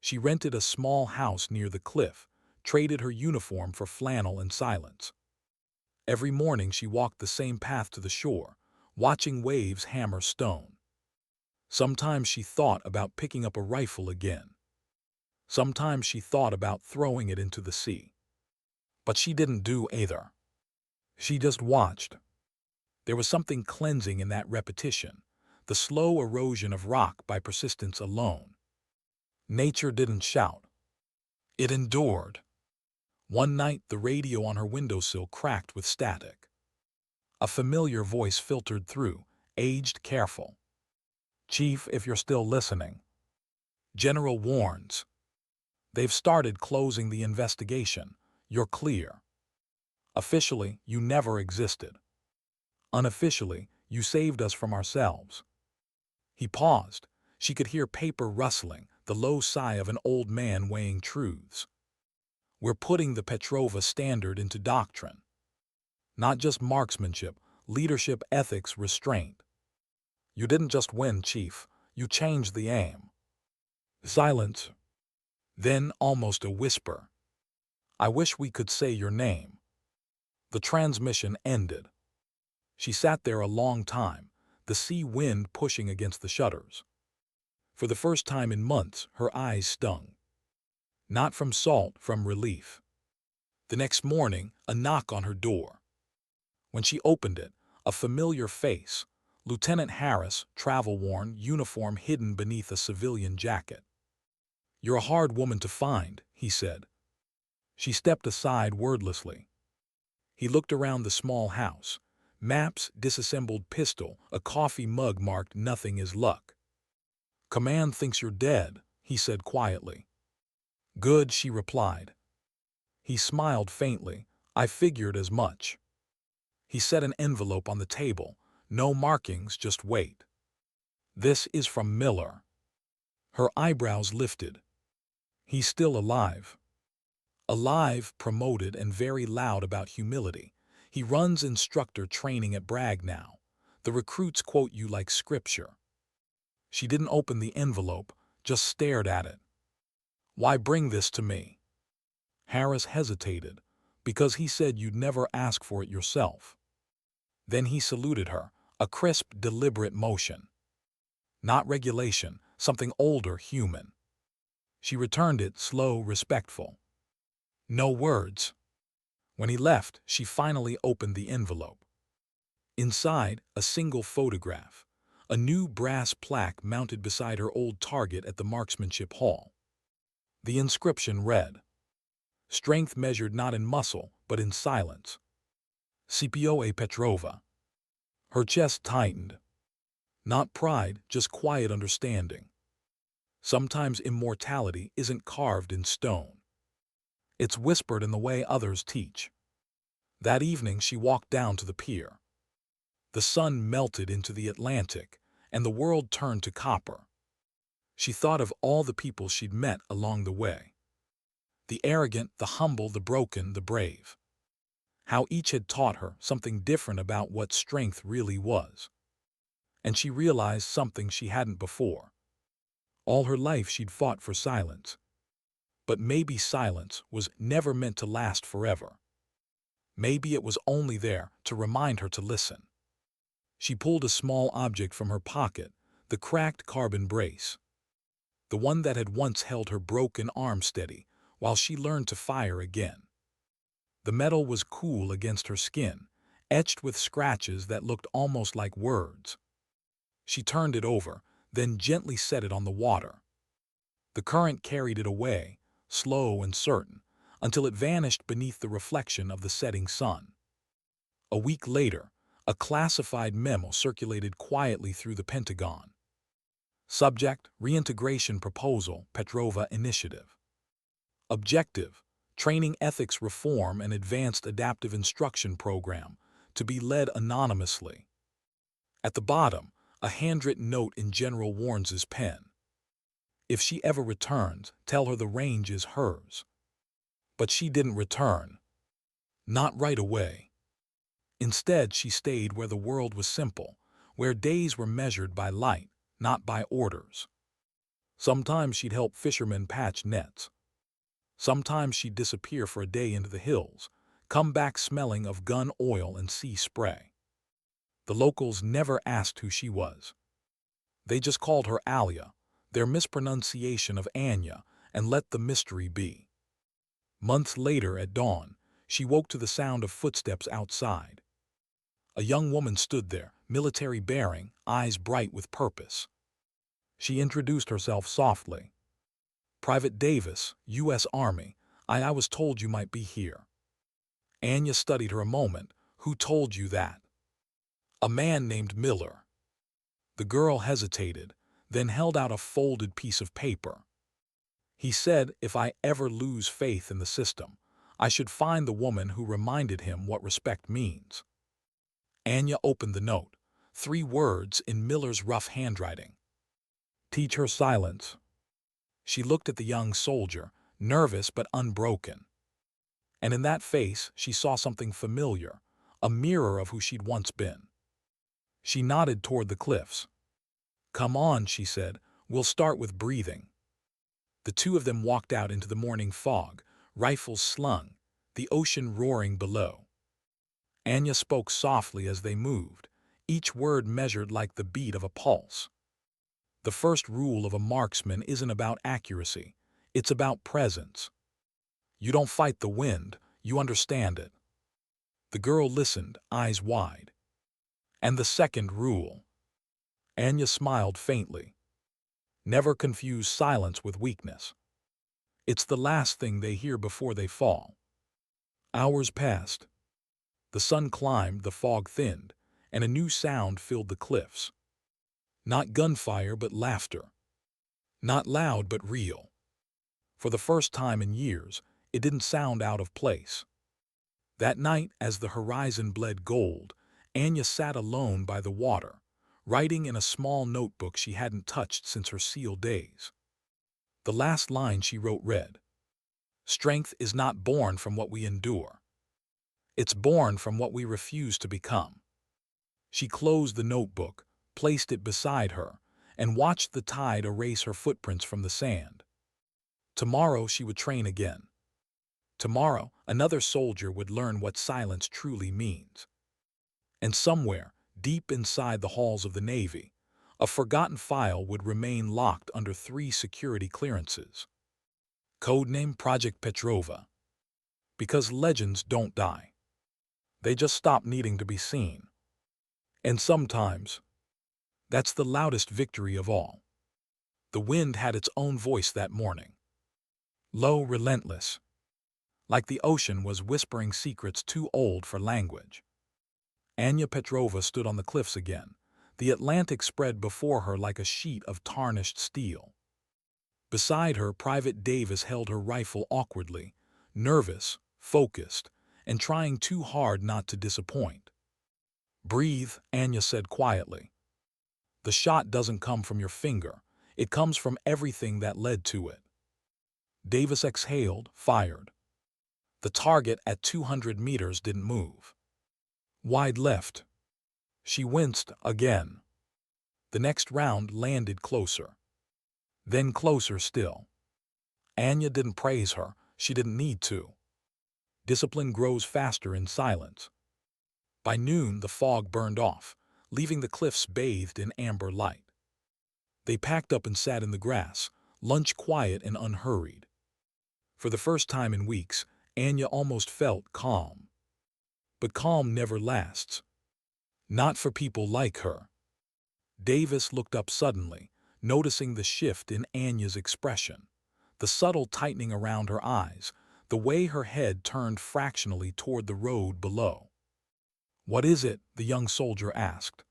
She rented a small house near the cliff, traded her uniform for flannel and silence. Every morning she walked the same path to the shore, watching waves hammer stone. Sometimes she thought about picking up a rifle again. Sometimes she thought about throwing it into the sea. But she didn't do either. She just watched. There was something cleansing in that repetition, the slow erosion of rock by persistence alone. Nature didn't shout. It endured. One night, the radio on her windowsill cracked with static. A familiar voice filtered through, aged, careful. "Chief, if you're still listening. General warns. They've started closing the investigation. You're clear. Officially, you never existed. Unofficially, you saved us from ourselves." He paused. She could hear paper rustling, the low sigh of an old man weighing truths. "We're putting the PETROVA standard into doctrine. Not just marksmanship, leadership, ethics, restraint. You didn't just win, Chief. You changed the aim." Silence. Then almost a whisper. "I wish we could say your name." The transmission ended. She sat there a long time, the sea wind pushing against the shutters. For the first time in months, her eyes stung. Not from salt, from relief. The next morning, a knock on her door. When she opened it, a familiar face, Lieutenant Harris, travel-worn, uniform hidden beneath a civilian jacket. "You're a hard woman to find," he said. She stepped aside wordlessly. He looked around the small house. Maps, disassembled pistol, a coffee mug marked "Nothing is luck." "Command thinks you're dead," he said quietly. "Good," she replied. He smiled faintly. "I figured as much." He set an envelope on the table. No markings, just weight. "This is from Miller." Her eyebrows lifted. "He's still alive." Alive, promoted, and very loud about humility. He runs instructor training at Bragg now. The recruits quote you like scripture. She didn't open the envelope, just stared at it. "Why bring this to me?" Harris hesitated. "Because he said you'd never ask for it yourself." Then he saluted her, a crisp, deliberate motion. Not regulation, something older, human. She returned it, slow, respectful. No words. When he left, she finally opened the envelope. Inside, a single photograph. A new brass plaque mounted beside her old target at the Marksmanship Hall. The inscription read, "Strength measured not in muscle, but in silence. CPOA Petrova." Her chest tightened. Not pride, just quiet understanding. Sometimes immortality isn't carved in stone. It's whispered in the way others teach. That evening she walked down to the pier. The sun melted into the Atlantic, and the world turned to copper. She thought of all the people she'd met along the way. The arrogant, the humble, the broken, the brave. How each had taught her something different about what strength really was. And she realized something she hadn't before. All her life she'd fought for silence. But maybe silence was never meant to last forever. Maybe it was only there to remind her to listen. She pulled a small object from her pocket, the cracked carbon brace. The one that had once held her broken arm steady while she learned to fire again. The metal was cool against her skin, etched with scratches that looked almost like words. She turned it over, then gently set it on the water. The current carried it away, slow and certain, until it vanished beneath the reflection of the setting sun. A week later, a classified memo circulated quietly through the Pentagon. Subject: Reintegration Proposal, PETROVA Initiative. Objective: Training Ethics Reform and Advanced Adaptive Instruction Program, to be led anonymously. At the bottom, a handwritten note in General Warnes' pen. If she ever returns, tell her the range is hers. But she didn't return. Not right away. Instead, she stayed where the world was simple, where days were measured by light, not by orders. Sometimes she'd help fishermen patch nets. Sometimes she'd disappear for a day into the hills, come back smelling of gun oil and sea spray. The locals never asked who she was. They just called her Alia, their mispronunciation of Anja, and let the mystery be. Months later at dawn, she woke to the sound of footsteps outside. A young woman stood there, military bearing, eyes bright with purpose. She introduced herself softly. "Private Davis, U.S. Army, I was told you might be here." Anja studied her a moment. "Who told you that?" "A man named Miller." The girl hesitated, then held out a folded piece of paper. "He said if I ever lose faith in the system, I should find the woman who reminded him what respect means." Anja opened the note. 3 words in Miller's rough handwriting. "Teach her silence." She looked at the young soldier, nervous but unbroken. And in that face, she saw something familiar, a mirror of who she'd once been. She nodded toward the cliffs. "Come on," she said, "we'll start with breathing." The two of them walked out into the morning fog, rifles slung, the ocean roaring below. Anja spoke softly as they moved, each word measured like the beat of a pulse. The first rule of a marksman isn't about accuracy, it's about presence. You don't fight the wind, you understand it. The girl listened, eyes wide. "And the second rule?" Anja smiled faintly. "Never confuse silence with weakness. It's the last thing they hear before they fall." Hours passed. The sun climbed, the fog thinned, and a new sound filled the cliffs. Not gunfire, but laughter. Not loud, but real. For the first time in years, it didn't sound out of place. That night, as the horizon bled gold, Anja sat alone by the water, writing in a small notebook she hadn't touched since her SEAL days. The last line she wrote read, "Strength is not born from what we endure. It's born from what we refuse to become." She closed the notebook, placed it beside her, and watched the tide erase her footprints from the sand. Tomorrow she would train again. Tomorrow, another soldier would learn what silence truly means. And somewhere, deep inside the halls of the Navy, a forgotten file would remain locked under 3 security clearances. Codename Project Petrova. Because legends don't die. They just stop needing to be seen. And sometimes, that's the loudest victory of all. The wind had its own voice that morning. Low, relentless. Like the ocean was whispering secrets too old for language. Anja Petrova stood on the cliffs again. The Atlantic spread before her like a sheet of tarnished steel. Beside her, Private Davis held her rifle awkwardly, nervous, focused, and trying too hard not to disappoint. "Breathe," Anja said quietly. "The shot doesn't come from your finger. It comes from everything that led to it." Davis exhaled, fired. The target at 200 meters didn't move. Wide left. She winced again. The next round landed closer. Then closer still. Anja didn't praise her. She didn't need to. Discipline grows faster in silence. By noon, the fog burned off, leaving the cliffs bathed in amber light. They packed up and sat in the grass, lunch quiet and unhurried. For the first time in weeks, Anja almost felt calm. But calm never lasts. Not for people like her. Davis looked up suddenly, noticing the shift in Anja's expression, the subtle tightening around her eyes, the way her head turned fractionally toward the road below. "What is it?" the young soldier asked.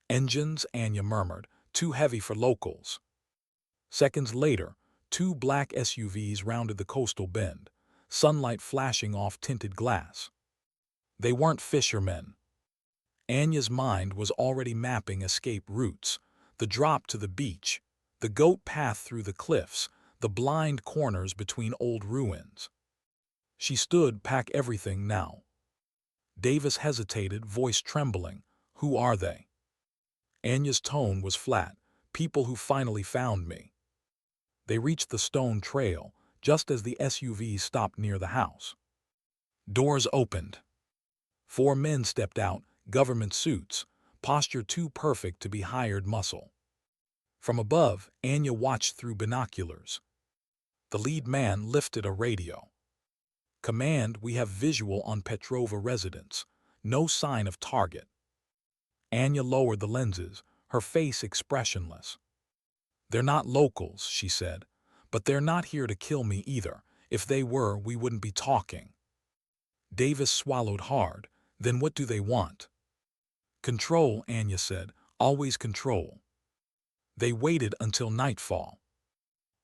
"Engines," Anja murmured, "too heavy for locals." Seconds later, two black SUVs rounded the coastal bend, sunlight flashing off tinted glass. They weren't fishermen. Anja's mind was already mapping escape routes, the drop to the beach, the goat path through the cliffs, the blind corners between old ruins. She stood, "Pack everything now." Davis hesitated, voice trembling. "Who are they?" Anja's tone was flat. "People who finally found me." They reached the stone trail, just as the SUVs stopped near the house. Doors opened. 4 men stepped out, government suits, posture too perfect to be hired muscle. From above, Anja watched through binoculars. The lead man lifted a radio. "Command, we have visual on PETROVA residence. No sign of target." Anja lowered the lenses, her face expressionless. "They're not locals," she said, "but they're not here to kill me either. If they were, we wouldn't be talking." Davis swallowed hard. "Then what do they want?" "Control," Anja said. "Always control." They waited until nightfall.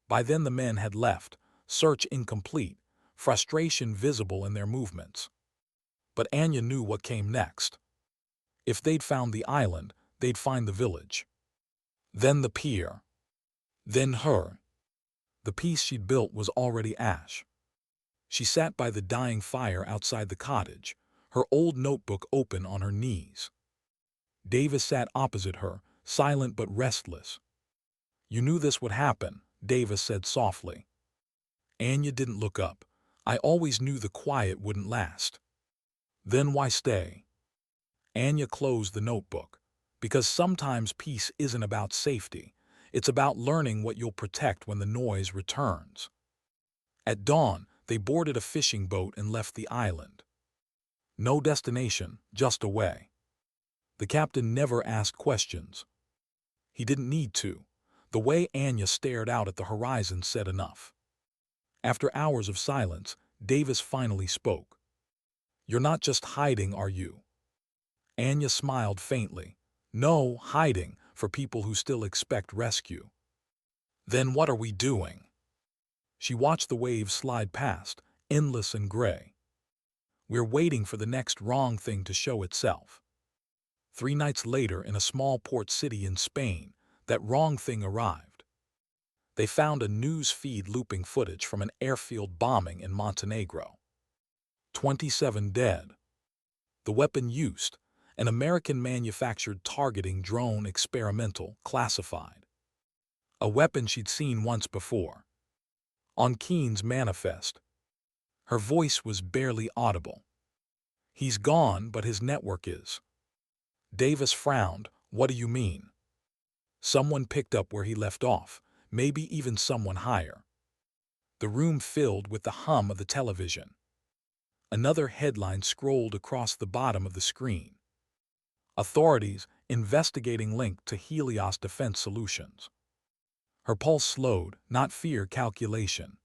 By then the men had left, search incomplete, frustration visible in their movements. But Anja knew what came next. If they'd found the island, they'd find the village. Then the pier. Then her. The piece she'd built was already ash. She sat by the dying fire outside the cottage, her old notebook open on her knees. Davis sat opposite her, silent but restless. "You knew this would happen," Davis said softly. Anja didn't look up. "I always knew the quiet wouldn't last." "Then why stay?" Anja closed the notebook. "Because sometimes peace isn't about safety. It's about learning what you'll protect when the noise returns." At dawn, they boarded a fishing boat and left the island. No destination, just away. The captain never asked questions. He didn't need to. The way Anja stared out at the horizon said enough. After hours of silence, Davis finally spoke. "You're not just hiding, are you?" Anja smiled faintly. "No, hiding for people who still expect rescue." "Then what are we doing?" She watched the waves slide past, endless and gray. "We're waiting for the next wrong thing to show itself." 3 nights later, in a small port city in Spain, that wrong thing arrived. They found a news feed looping footage from an airfield bombing in Montenegro. 27 dead. The weapon used, an American-manufactured targeting drone, experimental, classified. A weapon she'd seen once before. On Keene's manifest. Her voice was barely audible. "He's gone, but his network is." Davis frowned. "What do you mean?" "Someone picked up where he left off, maybe even someone higher." The room filled with the hum of the television. Another headline scrolled across the bottom of the screen. "Authorities investigating link to Helios Defense Solutions." Her pulse slowed, not fear, calculation.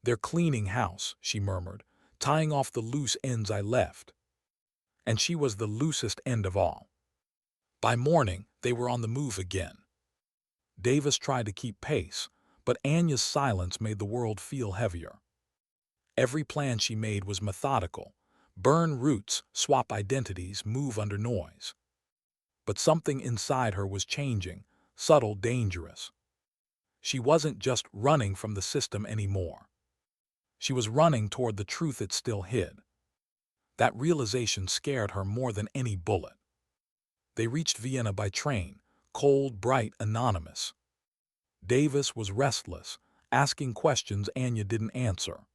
"They're cleaning house," she murmured, "tying off the loose ends I left." And she was the loosest end of all. By morning, they were on the move again. Davis tried to keep pace, but Anja's silence made the world feel heavier. Every plan she made was methodical. Burn routes, swap identities, move under noise. But something inside her was changing, subtle, dangerous. She wasn't just running from the system anymore. She was running toward the truth it still hid. That realization scared her more than any bullet. They reached Vienna by train, cold, bright, anonymous. Davis was restless, asking questions Anja didn't answer.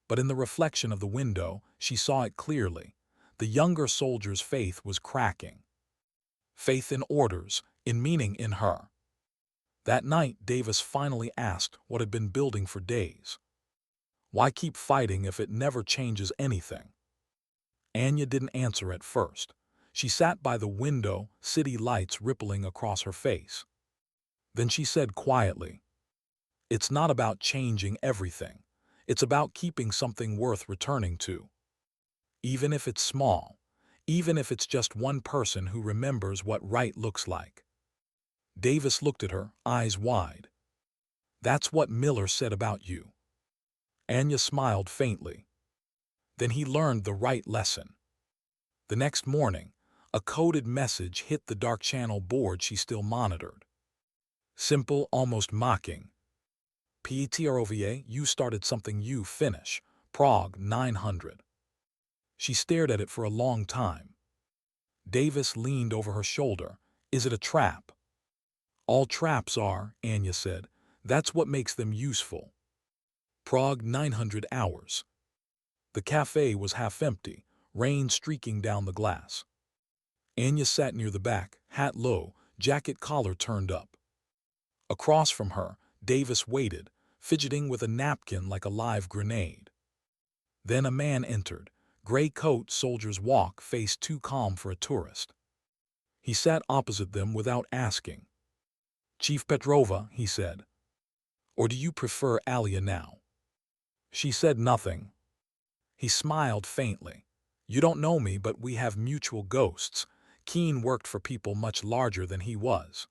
But in the reflection of the window, she saw it clearly. The younger soldier's faith was cracking. Faith in orders, in meaning in her. That night, Davis finally asked what had been building for days. Why keep fighting if it never changes anything? Anja didn't answer at first. She sat by the window, city lights rippling across her face. Then she said quietly, "It's not about changing everything. It's about keeping something worth returning to. Even if it's small. Even if it's just one person who remembers what right looks like." Davis looked at her, eyes wide. "That's what Miller said about you." Anja smiled faintly. Then he learned the right lesson. The next morning, a coded message hit the dark channel board she still monitored. Simple, almost mocking. PETROVA, you started something, you finish. Prague 900. She stared at it for a long time. Davis leaned over her shoulder. "Is it a trap?" "All traps are," Anja said. "That's what makes them useful." Prague 900 hours. The cafe was half empty, rain streaking down the glass. Anja sat near the back, hat low, jacket collar turned up. Across from her, Davis waited, fidgeting with a napkin like a live grenade. Then a man entered, gray coat, soldier's walk, face too calm for a tourist. He sat opposite them without asking. "Chief Petrova," he said. "Or do you prefer Alia now?" She said nothing. He smiled faintly. "You don't know me, but we have mutual ghosts." Keen worked for people much larger than he was.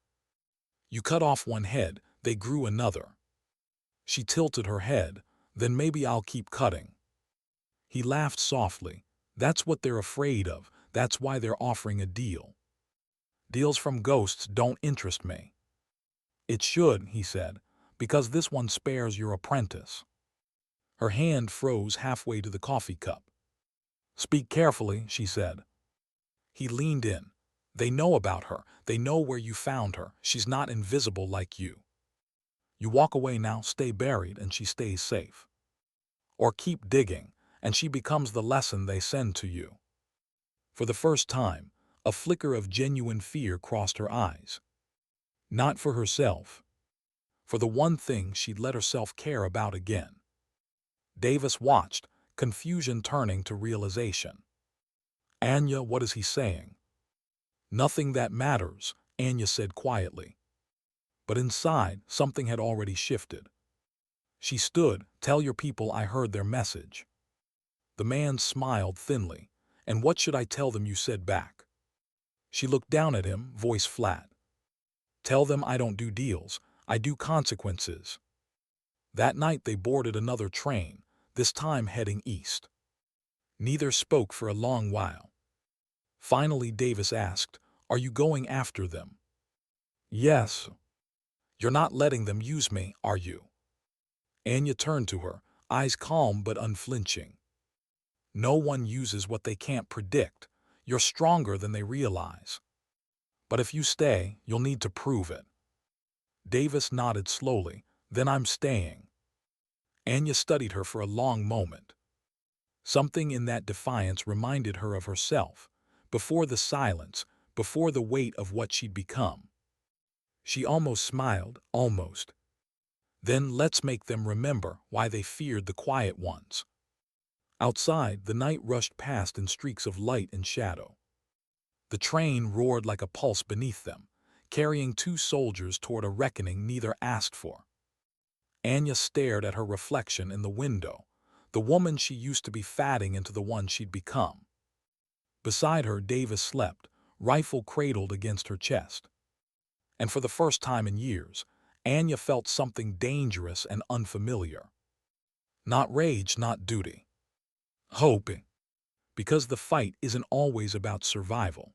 "You cut off one head, they grew another." She tilted her head. "Then maybe I'll keep cutting." He laughed softly. "That's what they're afraid of. That's why they're offering a deal." "Deals from ghosts don't interest me." "It should," he said, "because this one spares your apprentice." Her hand froze halfway to the coffee cup. "Speak carefully," she said. He leaned in. "They know about her. They know where you found her. She's not invisible like you. You walk away now, stay buried, and she stays safe. Or keep digging, and she becomes the lesson they send to you." For the first time, a flicker of genuine fear crossed her eyes. Not for herself. For the one thing she'd let herself care about again. Davis watched, confusion turning to realization. "Anja, what is he saying?" "Nothing that matters," Anja said quietly. But inside, something had already shifted. She stood. "Tell your people I heard their message." The man smiled thinly. "And what should I tell them you said back?" She looked down at him, voice flat. "Tell them I don't do deals, I do consequences." That night they boarded another train, this time heading east. Neither spoke for a long while. Finally Davis asked, "Are you going after them?" "Yes." "You're not letting them use me, are you?" Anja turned to her, eyes calm but unflinching. "No one uses what they can't predict. You're stronger than they realize. But if you stay, you'll need to prove it." Davis nodded slowly. "Then I'm staying." Anja studied her for a long moment. Something in that defiance reminded her of herself, before the silence, before the weight of what she'd become. She almost smiled, almost. "Then let's make them remember why they feared the quiet ones." Outside, the night rushed past in streaks of light and shadow. The train roared like a pulse beneath them, carrying two soldiers toward a reckoning neither asked for. Anja stared at her reflection in the window, the woman she used to be fatting into the one she'd become. Beside her, Davis slept, rifle cradled against her chest. And for the first time in years, Anja felt something dangerous and unfamiliar. Not rage, not duty. Hope. Because the fight isn't always about survival.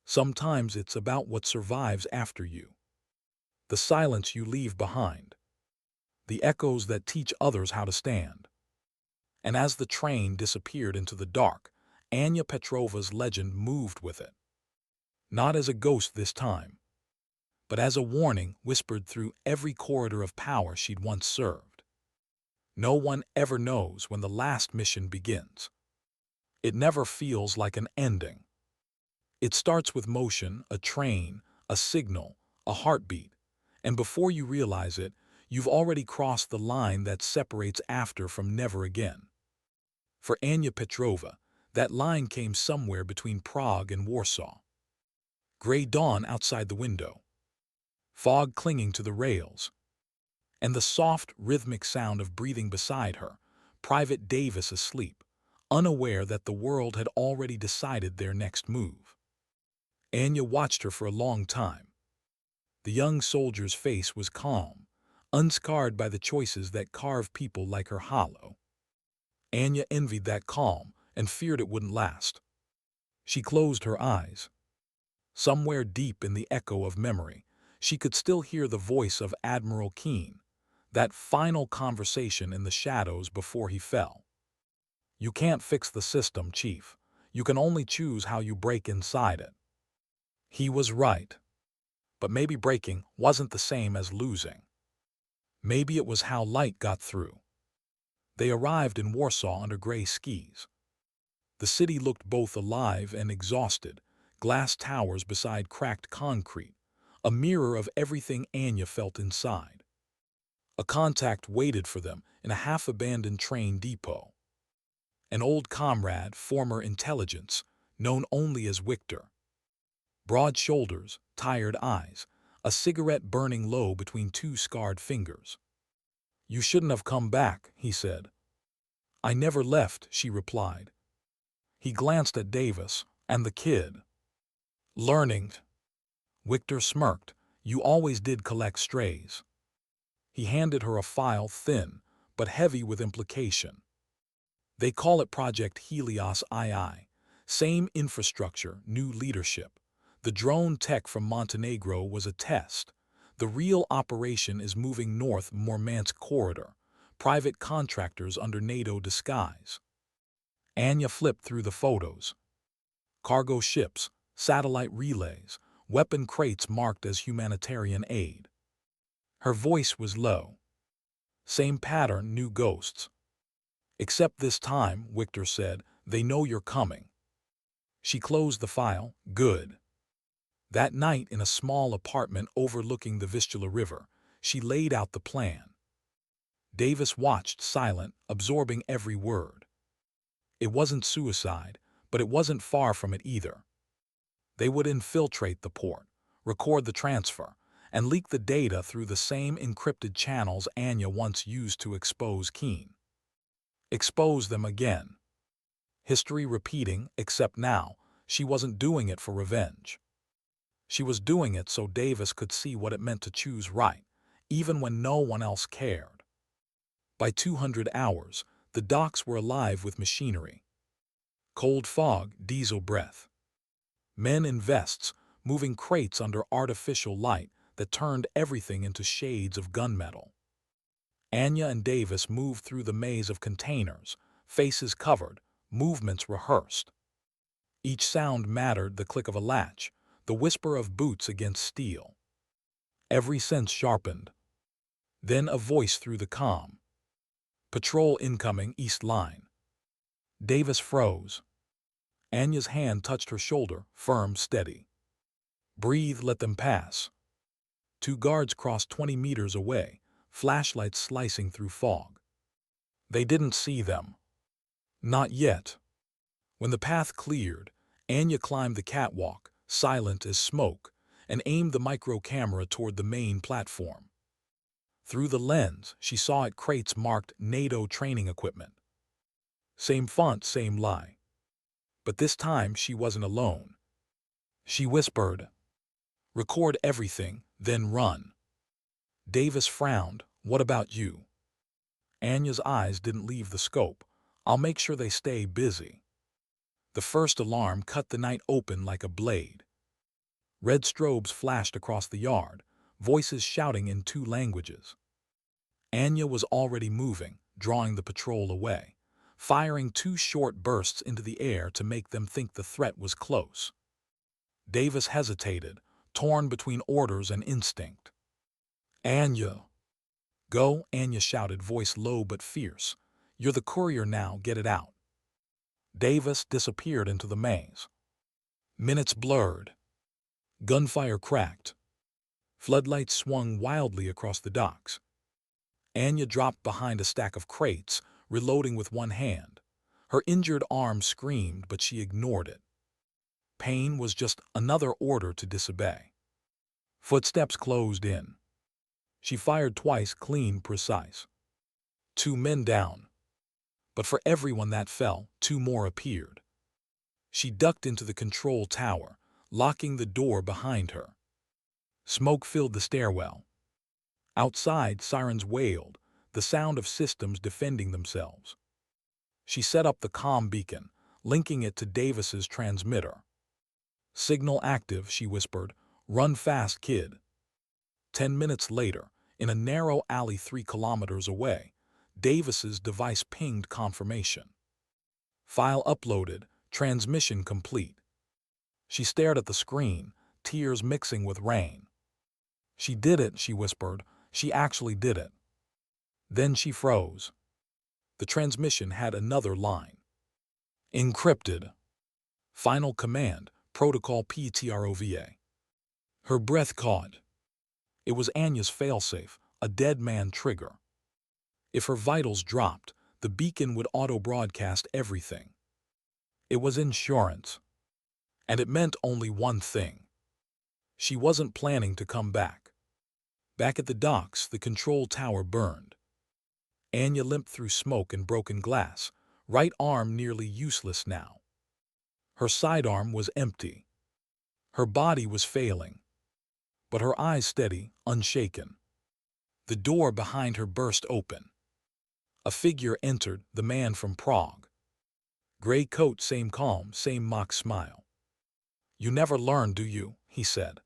Sometimes it's about what survives after you. The silence you leave behind. The echoes that teach others how to stand. And as the train disappeared into the dark, Anja Petrova's legend moved with it. Not as a ghost this time, but as a warning whispered through every corridor of power she'd once served. No one ever knows when the last mission begins. It never feels like an ending. It starts with motion, a train, a signal, a heartbeat, and before you realize it, you've already crossed the line that separates after from never again. For Anja Petrova, that line came somewhere between Prague and Warsaw. Gray dawn outside the window, fog clinging to the rails, and the soft, rhythmic sound of breathing beside her, Private Davis asleep, unaware that the world had already decided their next move. Anja watched her for a long time. The young soldier's face was calm, unscarred by the choices that carve people like her hollow. Anja envied that calm and feared it wouldn't last. She closed her eyes. Somewhere deep in the echo of memory, she could still hear the voice of Admiral Keene, that final conversation in the shadows before he fell. "You can't fix the system, Chief. You can only choose how you break inside it." He was right. But maybe breaking wasn't the same as losing. Maybe it was how light got through. They arrived in Warsaw under gray skies. The city looked both alive and exhausted, glass towers beside cracked concrete, a mirror of everything Anja felt inside. A contact waited for them in a half-abandoned train depot. An old comrade, former intelligence, known only as Victor. Broad shoulders, tired eyes, a cigarette burning low between two scarred fingers. "You shouldn't have come back," he said. "I never left," she replied. He glanced at Davis and the kid. "Learning." Victor smirked. "You always did collect strays." He handed her a file, thin but heavy with implication. "They call it Project Helios II. Same infrastructure, new leadership. The drone tech from Montenegro was a test. The real operation is moving north Murmansk corridor. Private contractors under NATO disguise." Anja flipped through the photos. Cargo ships, satellite relays, weapon crates marked as humanitarian aid. Her voice was low. "Same pattern, new ghosts. Except this time," Victor said, "they know you're coming." She closed the file. Good. That night, in a small apartment overlooking the Vistula River, she laid out the plan. Davis watched, silent, absorbing every word. It wasn't suicide, but it wasn't far from it either. They would infiltrate the port, record the transfer, and leak the data through the same encrypted channels Anja once used to expose Keene. Expose them again. History repeating, except now, she wasn't doing it for revenge. She was doing it so Davis could see what it meant to choose right, even when no one else cared. By 200 hours, the docks were alive with machinery. Cold fog, diesel breath. Men in vests, moving crates under artificial light that turned everything into shades of gunmetal. Anja and Davis moved through the maze of containers, faces covered, movements rehearsed. Each sound mattered: the click of a latch, the whisper of boots against steel. Every sense sharpened. Then a voice through the calm. "Patrol incoming, East Line." Davis froze. Anja's hand touched her shoulder, firm, steady. "Breathe, let them pass." Two guards crossed 20 meters away, flashlights slicing through fog. They didn't see them. Not yet. When the path cleared, Anja climbed the catwalk, silent as smoke, and aimed the micro camera toward the main platform. Through the lens, she saw it crates marked NATO training equipment. Same font, same lie. But this time she wasn't alone. She whispered, "Record everything, then run." Davis frowned. "What about you?" Anja's eyes didn't leave the scope. "I'll make sure they stay busy." The first alarm cut the night open like a blade. Red strobes flashed across the yard, voices shouting in 2 languages. Anja was already moving, drawing the patrol away, firing 2 short bursts into the air to make them think the threat was close. Davis hesitated, torn between orders and instinct. "Anja!" "Go," Anja shouted, voice low but fierce. "You're the courier now, get it out." Davis disappeared into the maze. Minutes blurred. Gunfire cracked. Floodlights swung wildly across the docks. Anja dropped behind a stack of crates, reloading with one hand. Her injured arm screamed, but she ignored it. Pain was just another order to disobey. Footsteps closed in. She fired twice, clean, precise. 2 men down. But for everyone that fell, 2 more appeared. She ducked into the control tower, locking the door behind her. Smoke filled the stairwell. Outside, sirens wailed, the sound of systems defending themselves. She set up the comm beacon, linking it to Davis's transmitter. "Signal active," she whispered. "Run fast, kid." 10 minutes later, in a narrow alley 3 kilometers away, Davis's device pinged confirmation. "File uploaded, transmission complete." She stared at the screen, tears mixing with rain. "She did it," she whispered. "She actually did it." Then she froze. The transmission had another line. "Encrypted. Final command, protocol PETROVA." Her breath caught. It was Anja's failsafe, a dead man trigger. If her vitals dropped, the beacon would auto-broadcast everything. It was insurance. And it meant only one thing. She wasn't planning to come back. Back at the docks, the control tower burned. Anja limped through smoke and broken glass, right arm nearly useless now. Her sidearm was empty. Her body was failing, but her eyes steady, unshaken. The door behind her burst open. A figure entered, the man from Prague. Gray coat, same calm, same mock smile. "You never learn, do you?" he said.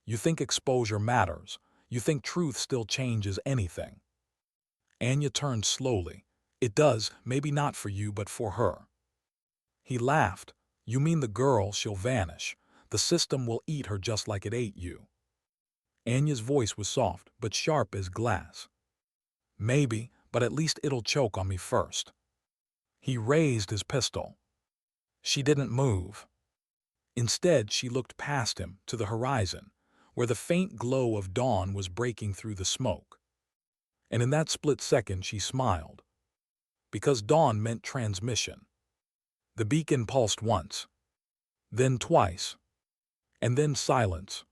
"You think exposure matters. You think truth still changes anything." Anja turned slowly. "It does, maybe not for you, but for her." He laughed. "You mean the girl, she'll vanish. The system will eat her just like it ate you." Anja's voice was soft, but sharp as glass. "Maybe, but at least it'll choke on me first." He raised his pistol. She didn't move. Instead, she looked past him, to the horizon, where the faint glow of dawn was breaking through the smoke. And in that split second, she smiled. Because dawn meant transmission. The beacon pulsed once, then twice, and then silence.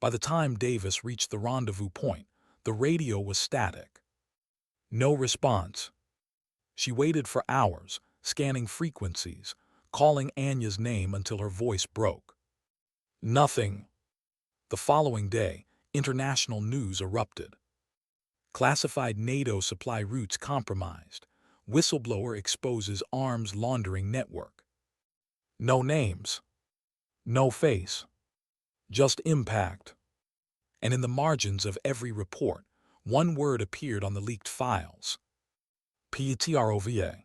By the time Davis reached the rendezvous point, the radio was static. No response. She waited for hours, scanning frequencies, calling Anja's name until her voice broke. Nothing. The following day, international news erupted. Classified NATO supply routes compromised. Whistleblower exposes arms laundering network. No names. No face. Just impact. And in the margins of every report, one word appeared on the leaked files. PETROVA.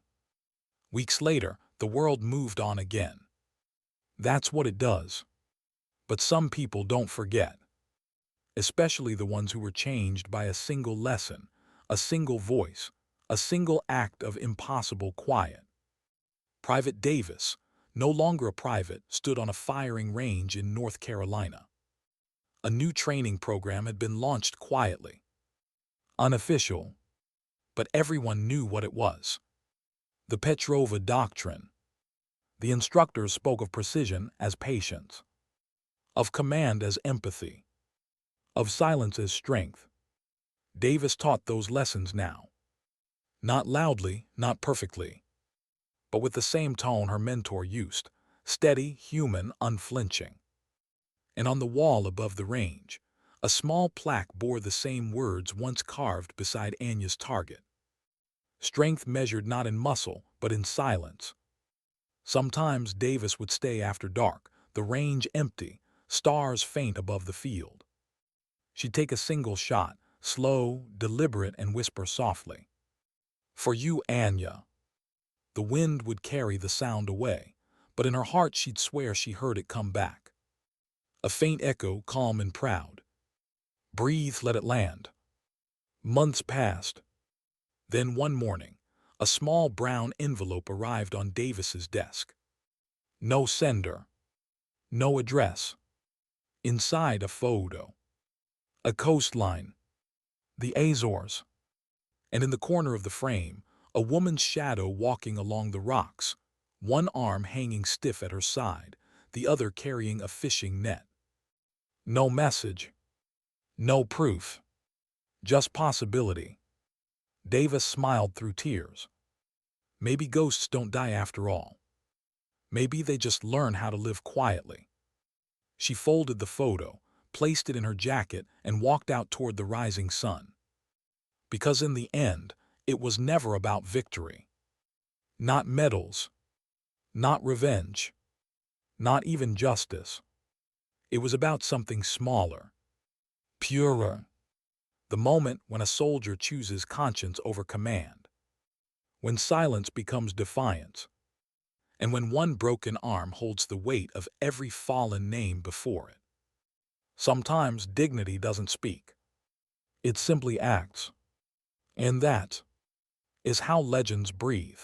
Weeks later, the world moved on again. That's what it does. But some people don't forget. Especially the ones who were changed by a single lesson, a single voice, a single act of impossible quiet. Private Davis, no longer a private, stood on a firing range in North Carolina. A new training program had been launched quietly. Unofficial, but everyone knew what it was. The PETROVA doctrine. The instructors spoke of precision as patience, of command as empathy, of silence as strength. Davis taught those lessons now. Not loudly, not perfectly, but with the same tone her mentor used, steady, human, unflinching. And on the wall above the range, a small plaque bore the same words once carved beside Anja's target. Strength measured not in muscle, but in silence. Sometimes Davis would stay after dark, the range empty, stars faint above the field. She'd take a single shot, slow, deliberate, and whisper softly, "For you, Anja." The wind would carry the sound away, but in her heart she'd swear she heard it come back. A faint echo, calm and proud. Breathe, let it land. Months passed. Then one morning, a small brown envelope arrived on Davis's desk. No sender. No address. Inside, a photo. A coastline. The Azores. And in the corner of the frame, a woman's shadow walking along the rocks, one arm hanging stiff at her side, the other carrying a fishing net. No message. No proof. Just possibility. Davis smiled through tears. Maybe ghosts don't die after all. Maybe they just learn how to live quietly. She folded the photo, placed it in her jacket, and walked out toward the rising sun. Because in the end, it was never about victory. Not medals. Not revenge. Not even justice. It was about something smaller. Purer. The moment when a soldier chooses conscience over command. When silence becomes defiance. And when one broken arm holds the weight of every fallen name before it. Sometimes dignity doesn't speak. It simply acts. And that is how legends breathe.